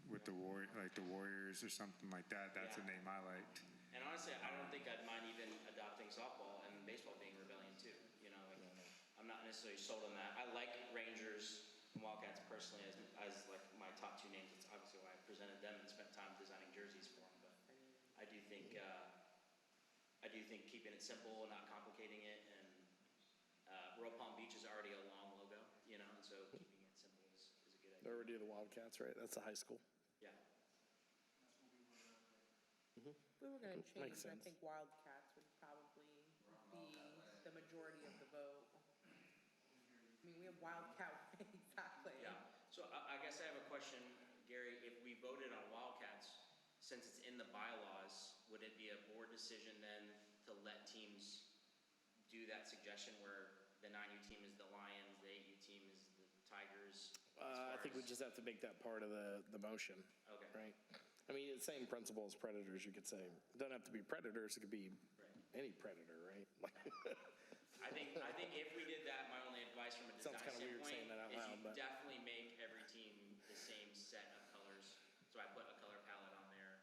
with the Warriors or something like that. That's a name I liked. And honestly, I don't think I'd mind even adopting softball and baseball being Rebellion too. You know, like, I'm not necessarily sold on that. I like Rangers and Wildcats personally as like my top 2 names. It's obviously why I presented them and spent time designing jerseys for them. But I do think keeping it simple and not complicating it, and Royal Palm Beach is already a long logo, you know, and so keeping it simple is a good idea. They already do the Wildcats, right? That's the high school. Yeah. If we were going to change, Makes I sense. think Wildcats would probably be the majority of the vote. I mean, we have Wildcat, exactly. Yeah. So I guess I have a question, Gary. If we voted on Wildcats, since it's in the bylaws, would it be a board decision then to let teams do that suggestion where the 9U team is the Lions, the 8U team is the Tigers? I think we just have to make that part of the motion. Okay. Right? I mean, it's the same principle as predators, you could say. It doesn't have to be predators, it could be any predator, right? I think if we did that, my only advice from a design Sounds kinda weird saying standpoint that out is loud, you but- definitely make every team the same set of colors. So I put a color palette on there,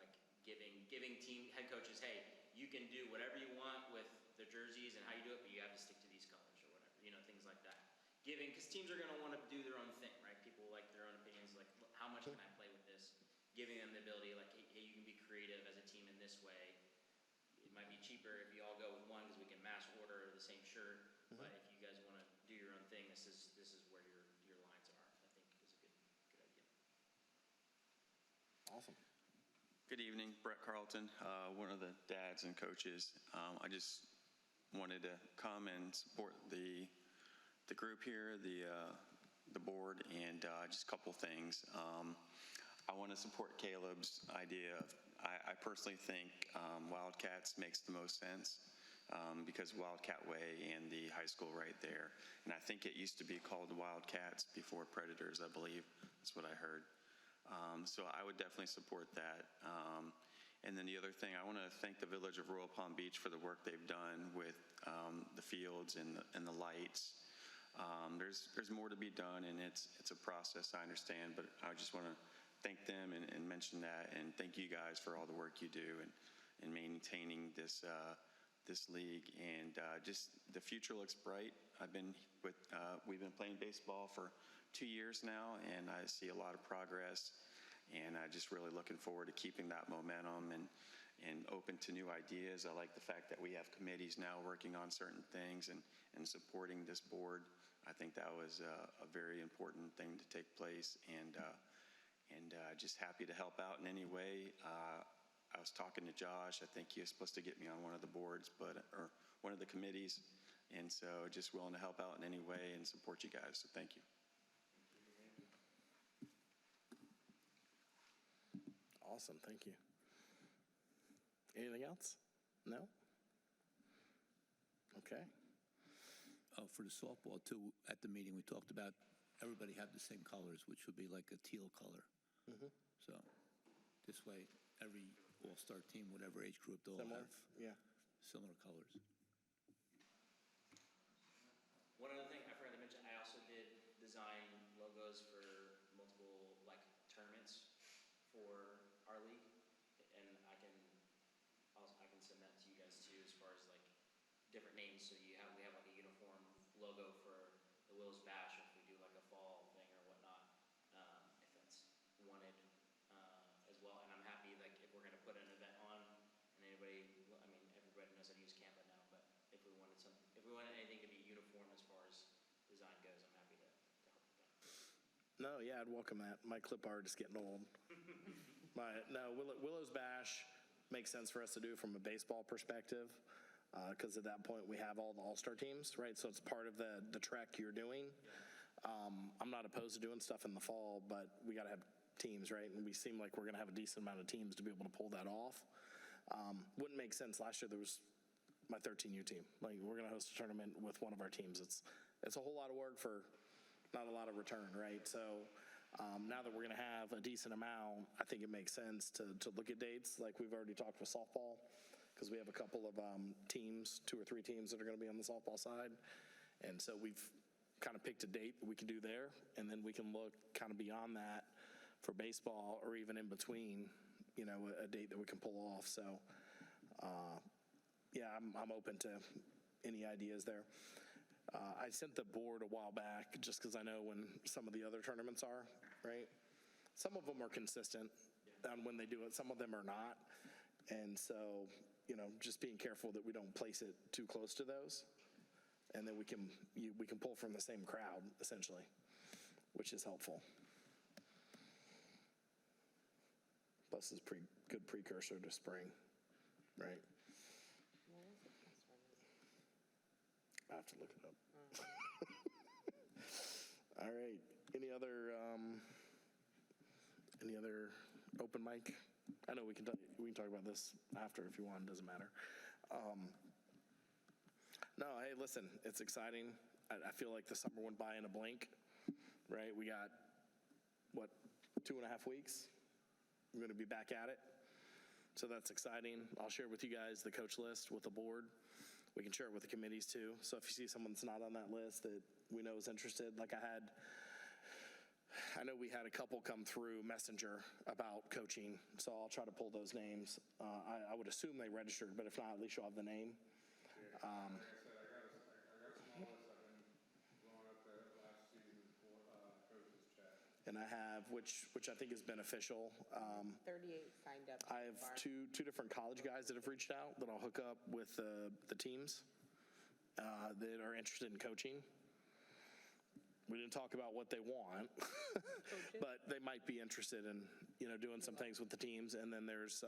like giving team head coaches, hey, you can do whatever you want with the jerseys and how you do it, but you have to stick to these colors or whatever, you know, things like that. Because teams are going to want to do their own thing, right? People like their own opinions, like how much can I play with this? Giving them the ability, like, hey, you can be creative as a team in this way. It might be cheaper if you all go with one because we can mass order the same shirt. But if you guys want to do your own thing, this is where your lines are. I think is a good idea. Awesome. Good evening, Brett Carlton, one of the dads and coaches. I just wanted to come and support the group here, the board, and just a couple things. I want to support Caleb's idea. I personally think Wildcats makes the most sense because Wildcat Way and the high school right there. And I think it used to be called Wildcats before Predators, I believe. That's what I heard. So I would definitely support that. And then the other thing, I want to thank the Village of Royal Palm Beach for the work they've done with the fields and the lights. There's more to be done, and it's a process, I understand, but I just want to thank them and mention that, and thank you guys for all the work you do in maintaining this league. And just the future looks bright. We've been playing baseball for 2 years now, and I see a lot of progress, and I'm just really looking forward to keeping that momentum and open to new ideas. I like the fact that we have committees now working on certain things and supporting this board. I think that was a very important thing to take place, and just happy to help out in any way. I was talking to Josh. I think he was supposed to get me on one of the boards, or one of the committees, and so just willing to help out in any way and support you guys, so thank you. Awesome, thank you. Anything else? No? Okay. for the softball too, at the meeting, we talked about everybody have the same colors, which would be like a teal color. So this way, every all-star team, whatever age group, they'll Similar? have Yeah. similar colors. One other thing I forgot to mention, I also did design logos for multiple, like, tournaments for our league, and I can send that to you guys too, as far as like different names, so we have like a uniform logo for the Willows Bash, if we do like a fall thing or whatnot, if that's wanted, as well. And I'm happy, like, if we're gonna put an event on, and anybody, I mean, everybody knows how to use Canva now, but if we wanted anything to be uniform as far as design goes, I'm happy to help with that. No, yeah, I'd welcome that. My clip art is getting old. Willows Bash makes sense for us to do from a baseball perspective, because at that point we have all the all-star teams, right? So it's part of the trek you're doing. I'm not opposed to doing stuff in the fall, but we got to have teams, right? And we seem like we're going to have a decent amount of teams to be able to pull that off. Wouldn't make sense. Last year there was my 13U team. Like, we're going to host a tournament with one of our teams. It's a whole lot of work for not a lot of return, right? So now that we're going to have a decent amount, I think it makes sense to look at dates, like we've already talked with softball, because we have a couple of teams, 2 or 3 teams that are going to be on the softball side. And so we've kind of picked a date that we can do there, and then we can look kind of beyond that for baseball, or even in between, you know, a date that we can pull off. So, yeah, I'm open to any ideas there. I sent the board a while back, just because I know when some of the other tournaments are, right? Some of them are consistent on when they do it, some of them are not. And so, you know, just being careful that we don't place it too close to those. And then we can pull from the same crowd, essentially, which is helpful. Plus, it's good precursor to spring, right? I have to look it up. All right. Any other open mic? I know we can talk about this after if you want. It doesn't matter. No, hey, listen, it's exciting. I feel like the summer went by in a blink, right? We got, 2.5 weeks? We're going to be back at it. So that's exciting. I'll share with you guys the coach list with the board. We can share it with the committees too. So if you see someone that's not on that list that we know is interested, like I know we had a couple come through Messenger about coaching, so I'll try to pull those names. I would assume they registered, but if not, at least you'll have the name. Like I said, I got some list. I've been blowing up the last season's coaches chat. And I have, which I think is beneficial. 38 signed up. I have two different college guys that have reached out that I'll hook up with the teams that are interested in coaching. We didn't talk about what they want, but they might be interested in, doing some things with the teams. And then there's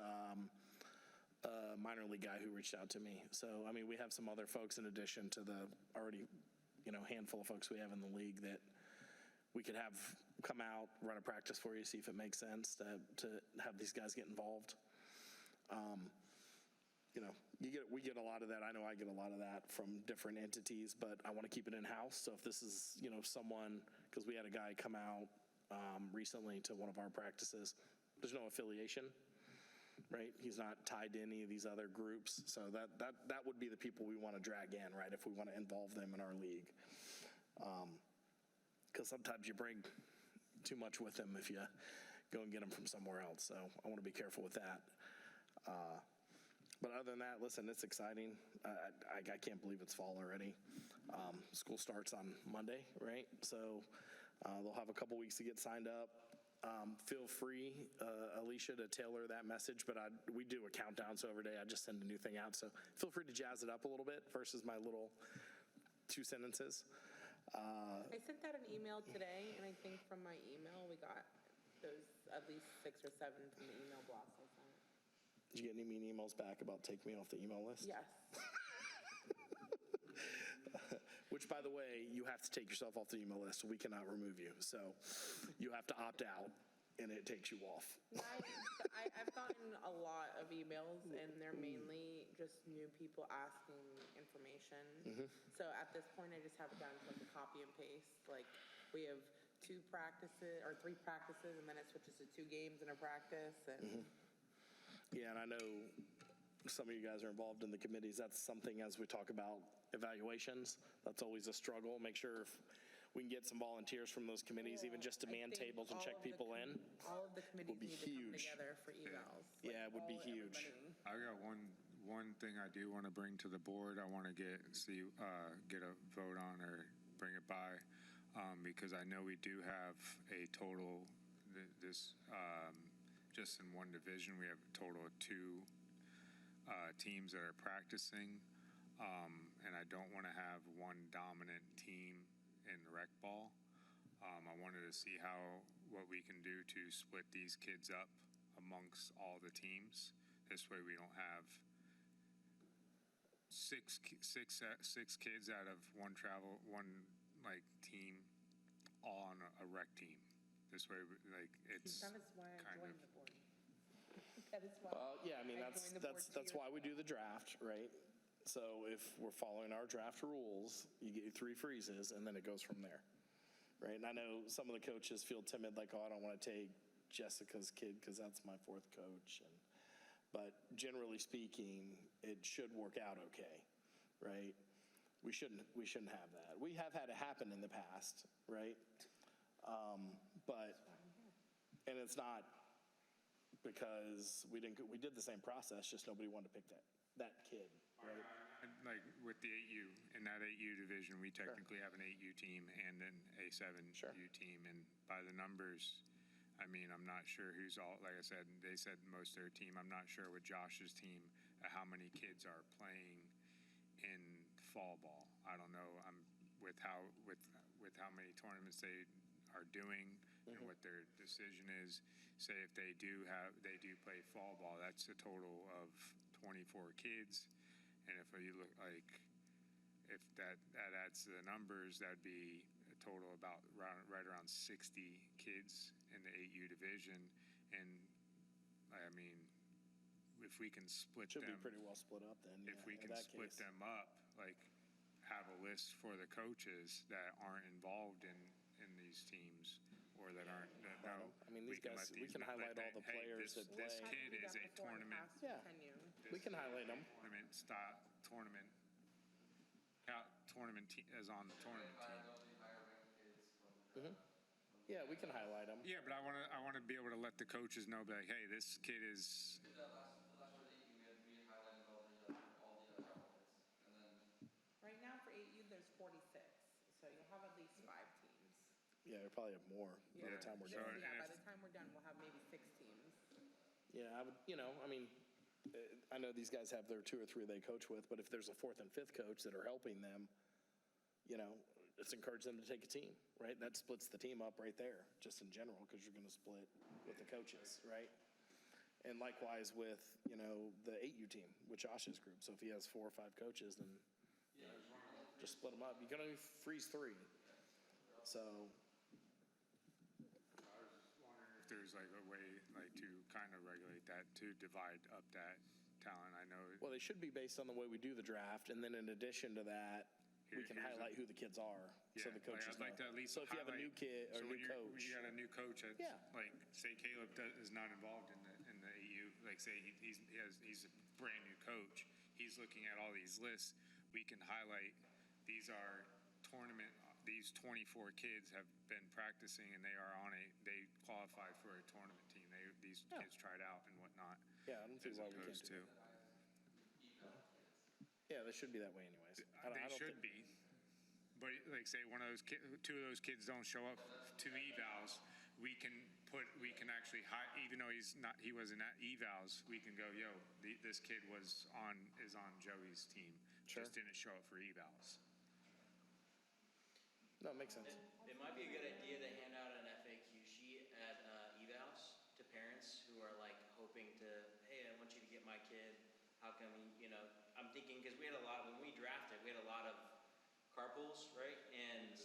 a minor league guy who reached out to me. So, I mean, we have some other folks in addition to the already, handful of folks we have in the league that we could have come out, run a practice for you, see if it makes sense to have these guys get involved. We get a lot of that. I know I get a lot of that from different entities, but I want to keep it in-house. So if this is, someone, because we had a guy come out recently to one of our practices, there's no affiliation, right? He's not tied to any of these other groups. So that would be the people we want to drag in, right, if we want to involve them in our league. Because sometimes you bring too much with them if you go and get them from somewhere else. So I want to be careful with that. But other than that, listen, it's exciting. I can't believe it's fall already. School starts on Monday, right? So they'll have a couple weeks to get signed up. Feel free, Alicia, to tailor that message, but we do a countdown, so every day I just send a new thing out. So feel free to jazz it up a little bit versus my little 2 sentences. I sent out an email today, and I think from my email, we got those at least 6 or 7 from the email blast I sent. Did you get any mean emails back about take me off the email list? Yes. Which, by the way, you have to take yourself off the email list. So we cannot remove you. So you have to opt out, and it takes you off. I've gotten a lot of emails, and they're mainly just new people asking information. So at this point, I just have it down to like a copy and paste. Like, we have 2 practices, or 3 practices, and then it switches to 2 games and a practice, and Yeah, and I know some of you guys are involved in the committees. That's something, as we talk about evaluations, that's always a struggle. Make sure if we can get some volunteers from those committees, even just to I man think tables and all check of the people in. all of the committees be need to come huge. together for evals. Yeah, it would be huge. I got one thing I do want to bring to the board. I want to get a vote on or bring it by, because I know we do have a total, just in one division, we have a total of 2 teams that are practicing. And I don't want to have one dominant team in rec ball. I wanted to see what we can do to split these kids up amongst all the teams. This way we don't have six kids out of one team all on a rec team. This way, like, it's That is why I kind joined of, the board. That is why. Yeah, I mean, I that's joined the board 2 that's years why we do the draft, right? So if we're following our draft rules, you get 3 freezes, and then it goes from there, right? And I know some of the coaches feel timid, like, oh, I don't want to take Jessica's kid because that's my 4th coach. But generally speaking, it should work out okay, right? We shouldn't have that. We have had it happen in the past, right? And it's not because we did the same process, just nobody wanted to pick that kid, right? like with the 8U, in that 8U division, we technically have an 8U team and an A7U team. And by the numbers, I mean, I'm not sure who's all, like I said, they said most of their team. I'm not sure with Josh's team how many kids are playing in fall ball. I don't know. With how many tournaments they are doing and what their decision is. Say if they do play fall ball, that's a total of 24 kids. And if you look like, if that adds to the numbers, that'd be a total about right around 60 kids in the 8U division. And I mean, if we can split Should them, be pretty well split up then. if we in can that split case. them up, like have a list for the coaches that aren't involved in these teams or that aren't, that know. I mean, these guys, we can highlight all the players that play. This kid is a tournament. Yeah, we can highlight them. Tournament tournament is on the tournament team. Yeah, we can highlight them. Yeah, but I want to be able to let the coaches know, like, hey, this kid is. Right now for 8U, there's 46, so you'll have at least 5 teams. Yeah, we probably have more by the time we're So, done. Yeah, by the time we're done, we'll have maybe 6 teams. Yeah, I would, I mean, I know these guys have their 2 or 3 they coach with, but if there's a 4th and 5th coach that are helping them, let's encourage them to take a team, right? That splits the team up right there, just in general, because you're going to split with the coaches, right? And likewise with, the 8U team, with Josh's group. So if he has 4 or 5 coaches, then just split them up. You can only freeze 3. So. If there's like a way like to kind of regulate that, to divide up that talent. I know. Well, they should be based on the way we do the draft, and then in addition to that, we can here's highlight who the kids are, so the coaches I'd like to know. at least So if you have a new kid or so new when coach. you got a new coach, that's Yeah. like say Caleb is not involved in the AU. Like say he's a brand new coach. He's looking at all these lists. We can highlight these are tournament. These 24 kids have been practicing and they qualified for a tournament team. These kids tried out and whatnot. Yeah, I don't see as why we can't opposed do to. Yeah, they should be that way anyways. I They don't should think- be. But like say 2 of those kids don't show up to evals, we can actually even though he wasn't at evals, we can go, yo, this kid is on Joey's team. Sure. Just didn't show up for evals. No, it makes sense. It might be a good idea to hand out an FAQ sheet at evals to parents who are like hoping to, hey, I want you to get my kid. How come, I'm thinking, because we had when we drafted, we had a lot of carpools, right? And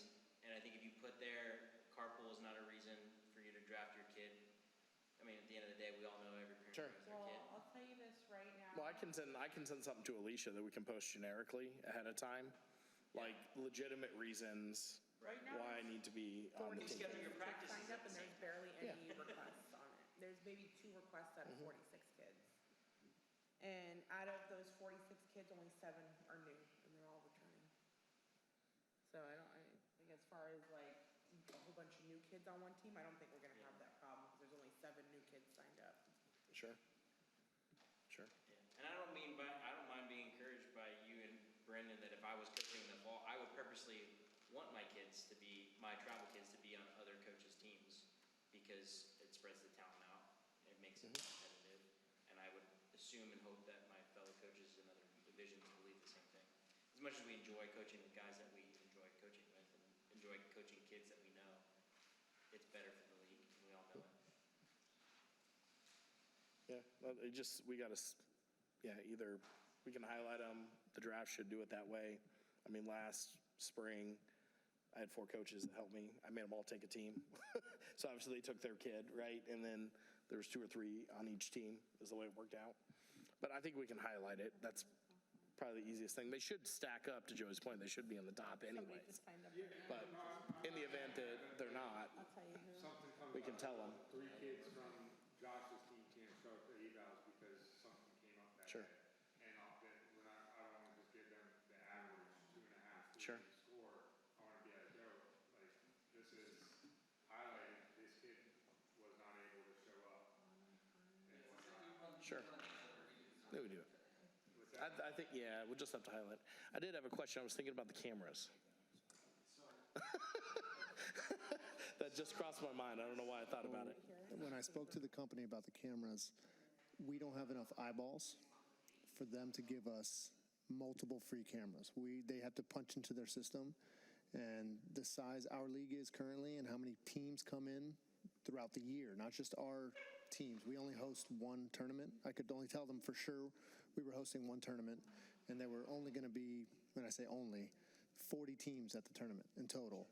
I think if you put there, carpool is not a reason for you to draft your kid. I mean, at the end of the day, we all know every parent Sure. wants their Well, kid. I'll tell tell you this right now. Well, I can send something to Alicia that we can post generically ahead of time, like legitimate reasons Right now, why I need to be on the team. Schedule your practices signed up at and the there's same barely any requests on it. There's maybe 2 requests out of 46 kids. And out of those 46 kids, only 7 are new, and they're all returning. So I think as far as like a whole bunch of new kids on one team, I don't think we're gonna have that problem, because there's only 7 new kids signed up. Sure. Sure. And I don't mind being encouraged by you and Brendan that if I was coaching in the fall, I would purposely want my travel kids to be on other coaches' teams because it spreads the talent out. It makes it competitive. And I would assume and hope that my fellow coaches in other divisions believe the same thing. As much as we enjoy coaching with guys that we enjoy coaching with and enjoy coaching kids that we know, it's better for the league, and we all know it. Yeah, well, either we can highlight them, the draft should do it that way. I mean, last spring, I had 4 coaches that helped me. I made them all take a team. So obviously they took their kid, right? And then there was 2 or 3 on each team is the way it worked out. But I think we can highlight it. That's probably the easiest thing. They should stack up, to Joey's point. They should be on the top Somebody anyways. just signed up right now. But in the event that they're not, I'll tell you who. Something comes we can up, tell them. 3 kids from Josh's team can't show up to evals because something came up that Sure. day. And I don't want to just give them the average 2.5 Sure. score. I want to be like, yo, like, this is highlighted, this kid was not able to show up and whatnot. Sure. Yeah, we do. I think, yeah, we'll just have to highlight. I did have a question. I was thinking about the cameras. That just crossed my mind. I don't know why I thought about it. When I spoke to the company about the cameras, we don't have enough eyeballs for them to give us multiple free cameras. They have to punch into their system, and the size our league is currently and how many teams come in throughout the year, not just our teams. We only host 1 tournament. I could only tell them for sure we were hosting 1 tournament, and there were only going to be, when I say only, 40 teams at the tournament in total.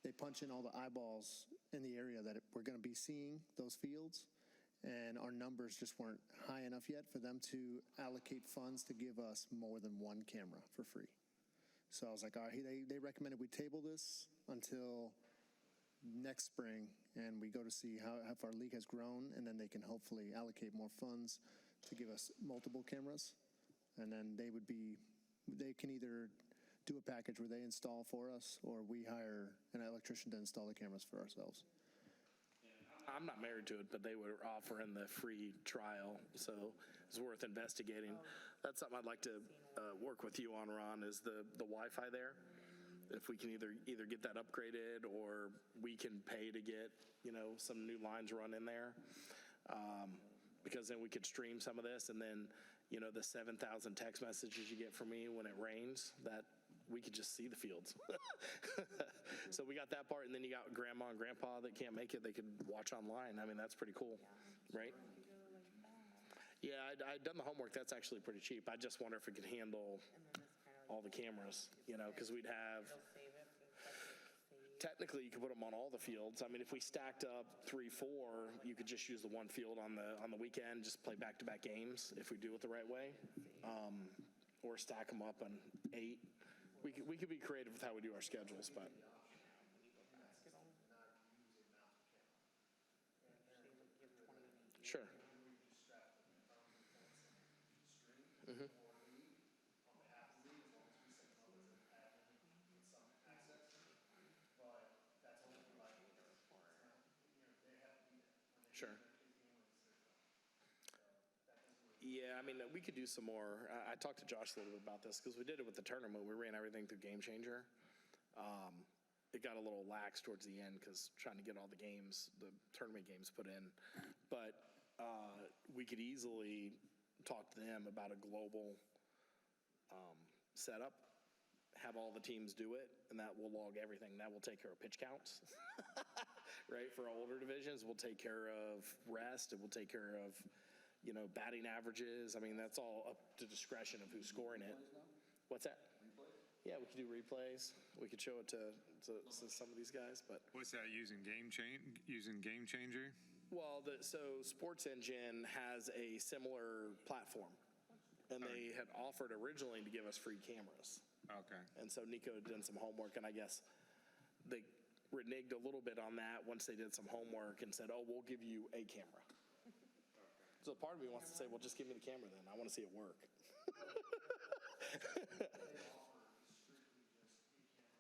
They punch in all the eyeballs in the area that we're going to be seeing those fields, and our numbers just weren't high enough yet for them to allocate funds to give us more than 1 camera for free. So I was like, all right, they recommended we table this until next spring, and we go to see how our league has grown, and then they can hopefully allocate more funds to give us multiple cameras, and then they can either do a package where they install for us, or we hire an electrician to install the cameras for ourselves. I'm not married to it, but they were offering the free trial, so it's worth investigating. That's something I'd like to work with you on, Ron, is the Wi-Fi there. If we can either get that upgraded, or we can pay to get, some new lines run in there. Because then we could stream some of this, and then, the 7,000 text messages you get from me when it rains, that we could just see the fields. So we got that part, and then you got grandma and grandpa that can't make it. They could watch online. I mean, that's pretty cool, right? Yeah, I'd done the homework. That's actually pretty cheap. I just wonder if it could handle all the cameras, because we'd have, technically you could put them on all the fields. I mean, if we stacked up 3, 4, you could just use the 1 field on the weekend, just play back-to-back games if we do it the right way, or stack them up on 8. We could be creative with how we do our schedules, but. Sure. Mm-hmm. Sure. Yeah, I mean, we could do some more. I talked to Josh a little bit about this because we did it with the tournament. We ran everything through Game Changer. It got a little lax towards the end because trying to get all the tournament games put in. But we could easily talk to them about a global setup, have all the teams do it, and that will log everything. That will take care of pitch counts, right? For our older divisions, we'll take care of rest, and we'll take care of, batting averages. I mean, that's all up to discretion of who's scoring it. What's that? Yeah, we could do replays. We could show it to some of these guys, but. What's that, using Game Changer? Well, so Sports Engine has a similar platform, and they had offered originally to give us free cameras. Okay. And so Nico had done some homework, and I guess they reneged a little bit on that once they did some homework and said, oh, we'll give you a camera. So part of me wants to say, well, just give me the camera then. I want to see it work.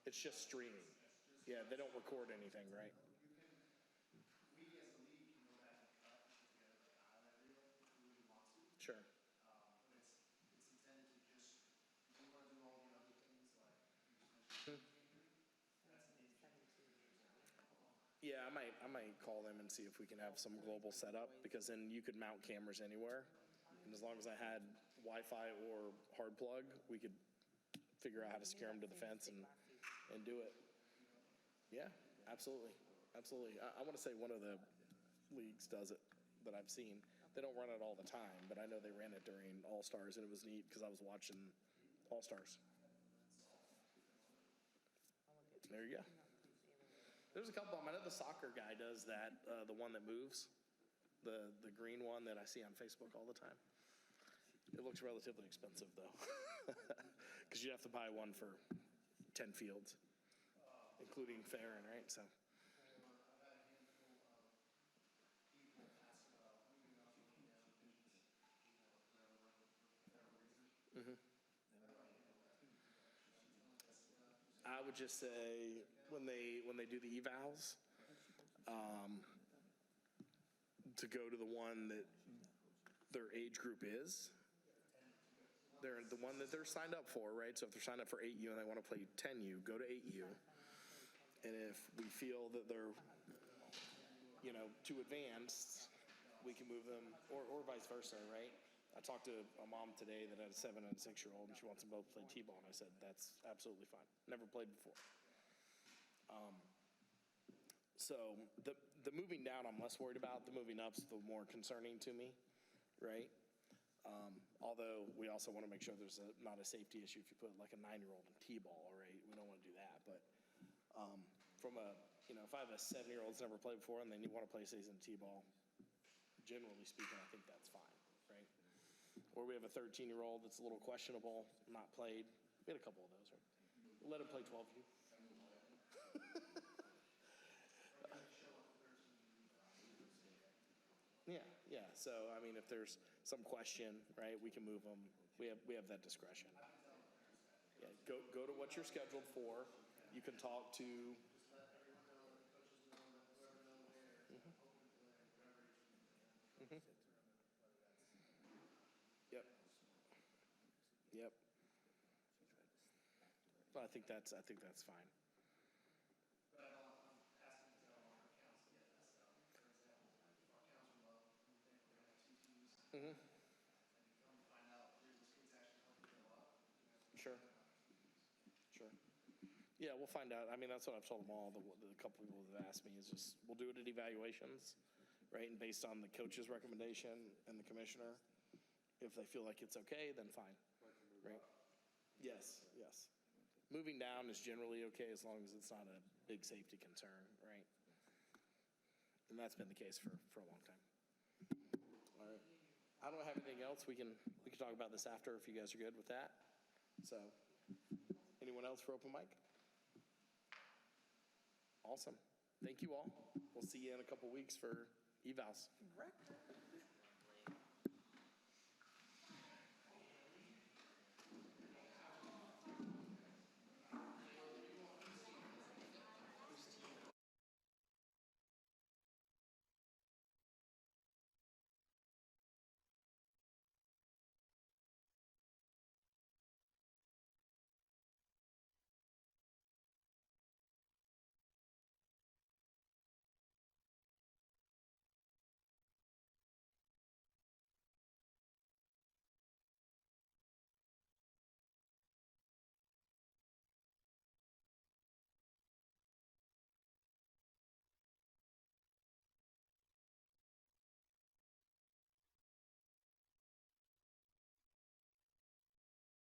It's just streaming. Yeah, they don't record anything, right? We as a league can go back and cut and put together like a highlight reel if we really want to. Sure. But it's intended to just, if we want to do all the other things like you just mentioned, that's an Yeah, I might call them and see if we can have some global setup, because then you could mount cameras anywhere. And as long as I had Wi-Fi or hard plug, we could figure out how to secure them to the fence and do it. Yeah, absolutely. Absolutely. I want to say one of the leagues does it that I've seen. They don't run it all the time, but I know they ran it during All-Stars, and it was neat because I was watching All-Stars. There you go. There's a couple of them. I know the soccer guy does that, the one that moves, the green one that I see on Facebook all the time. It looks relatively expensive, though, because you have to buy one for 10 fields, including Farron, right? So. I would just say when they do the evals, to go to the one that their age group is. They're the one that they're signed up for, right? So if they're signed up for 8U and they want to play 10U, go to 8U. And if we feel that they're, too advanced, we can move them, or vice versa, right? I talked to a mom today that had a 7 and a 6-year-old, and she wants them both to play T-ball, and I said, that's absolutely fine. Never played before. So the moving down, I'm less worried about. The moving up's the more concerning to me, right? Although we also want to make sure there's not a safety issue if you put like a 9-year-old in T-ball, right? We don't want to do that. But if I have a 7-year-old that's never played before and then you want to play season T-ball, generally speaking, I think that's fine, right? Or we have a 13-year-old that's a little questionable, not played. We had a couple of those, right? Let him play 12U. Yeah. So, if there's some question, right, we can move them. We have that discretion. Yeah, go to what you're scheduled for. You can talk to. Yep. Well, I think that's fine. Mm-hmm. Sure. Yeah, we'll find out. That's what I've told them all. The couple people that have asked me is just, we'll do it at evaluations, right? And based on the coach's recommendation and the commissioner, if they feel like it's okay, then fine, right? Yes. Moving down is generally okay as long as it's not a big safety concern, right? And that's been the case for a long time. All right. I don't have anything else. We can talk about this after if you guys are good with that. So, anyone else for open mic? Awesome. Thank you all. We'll see you in a couple weeks for evals.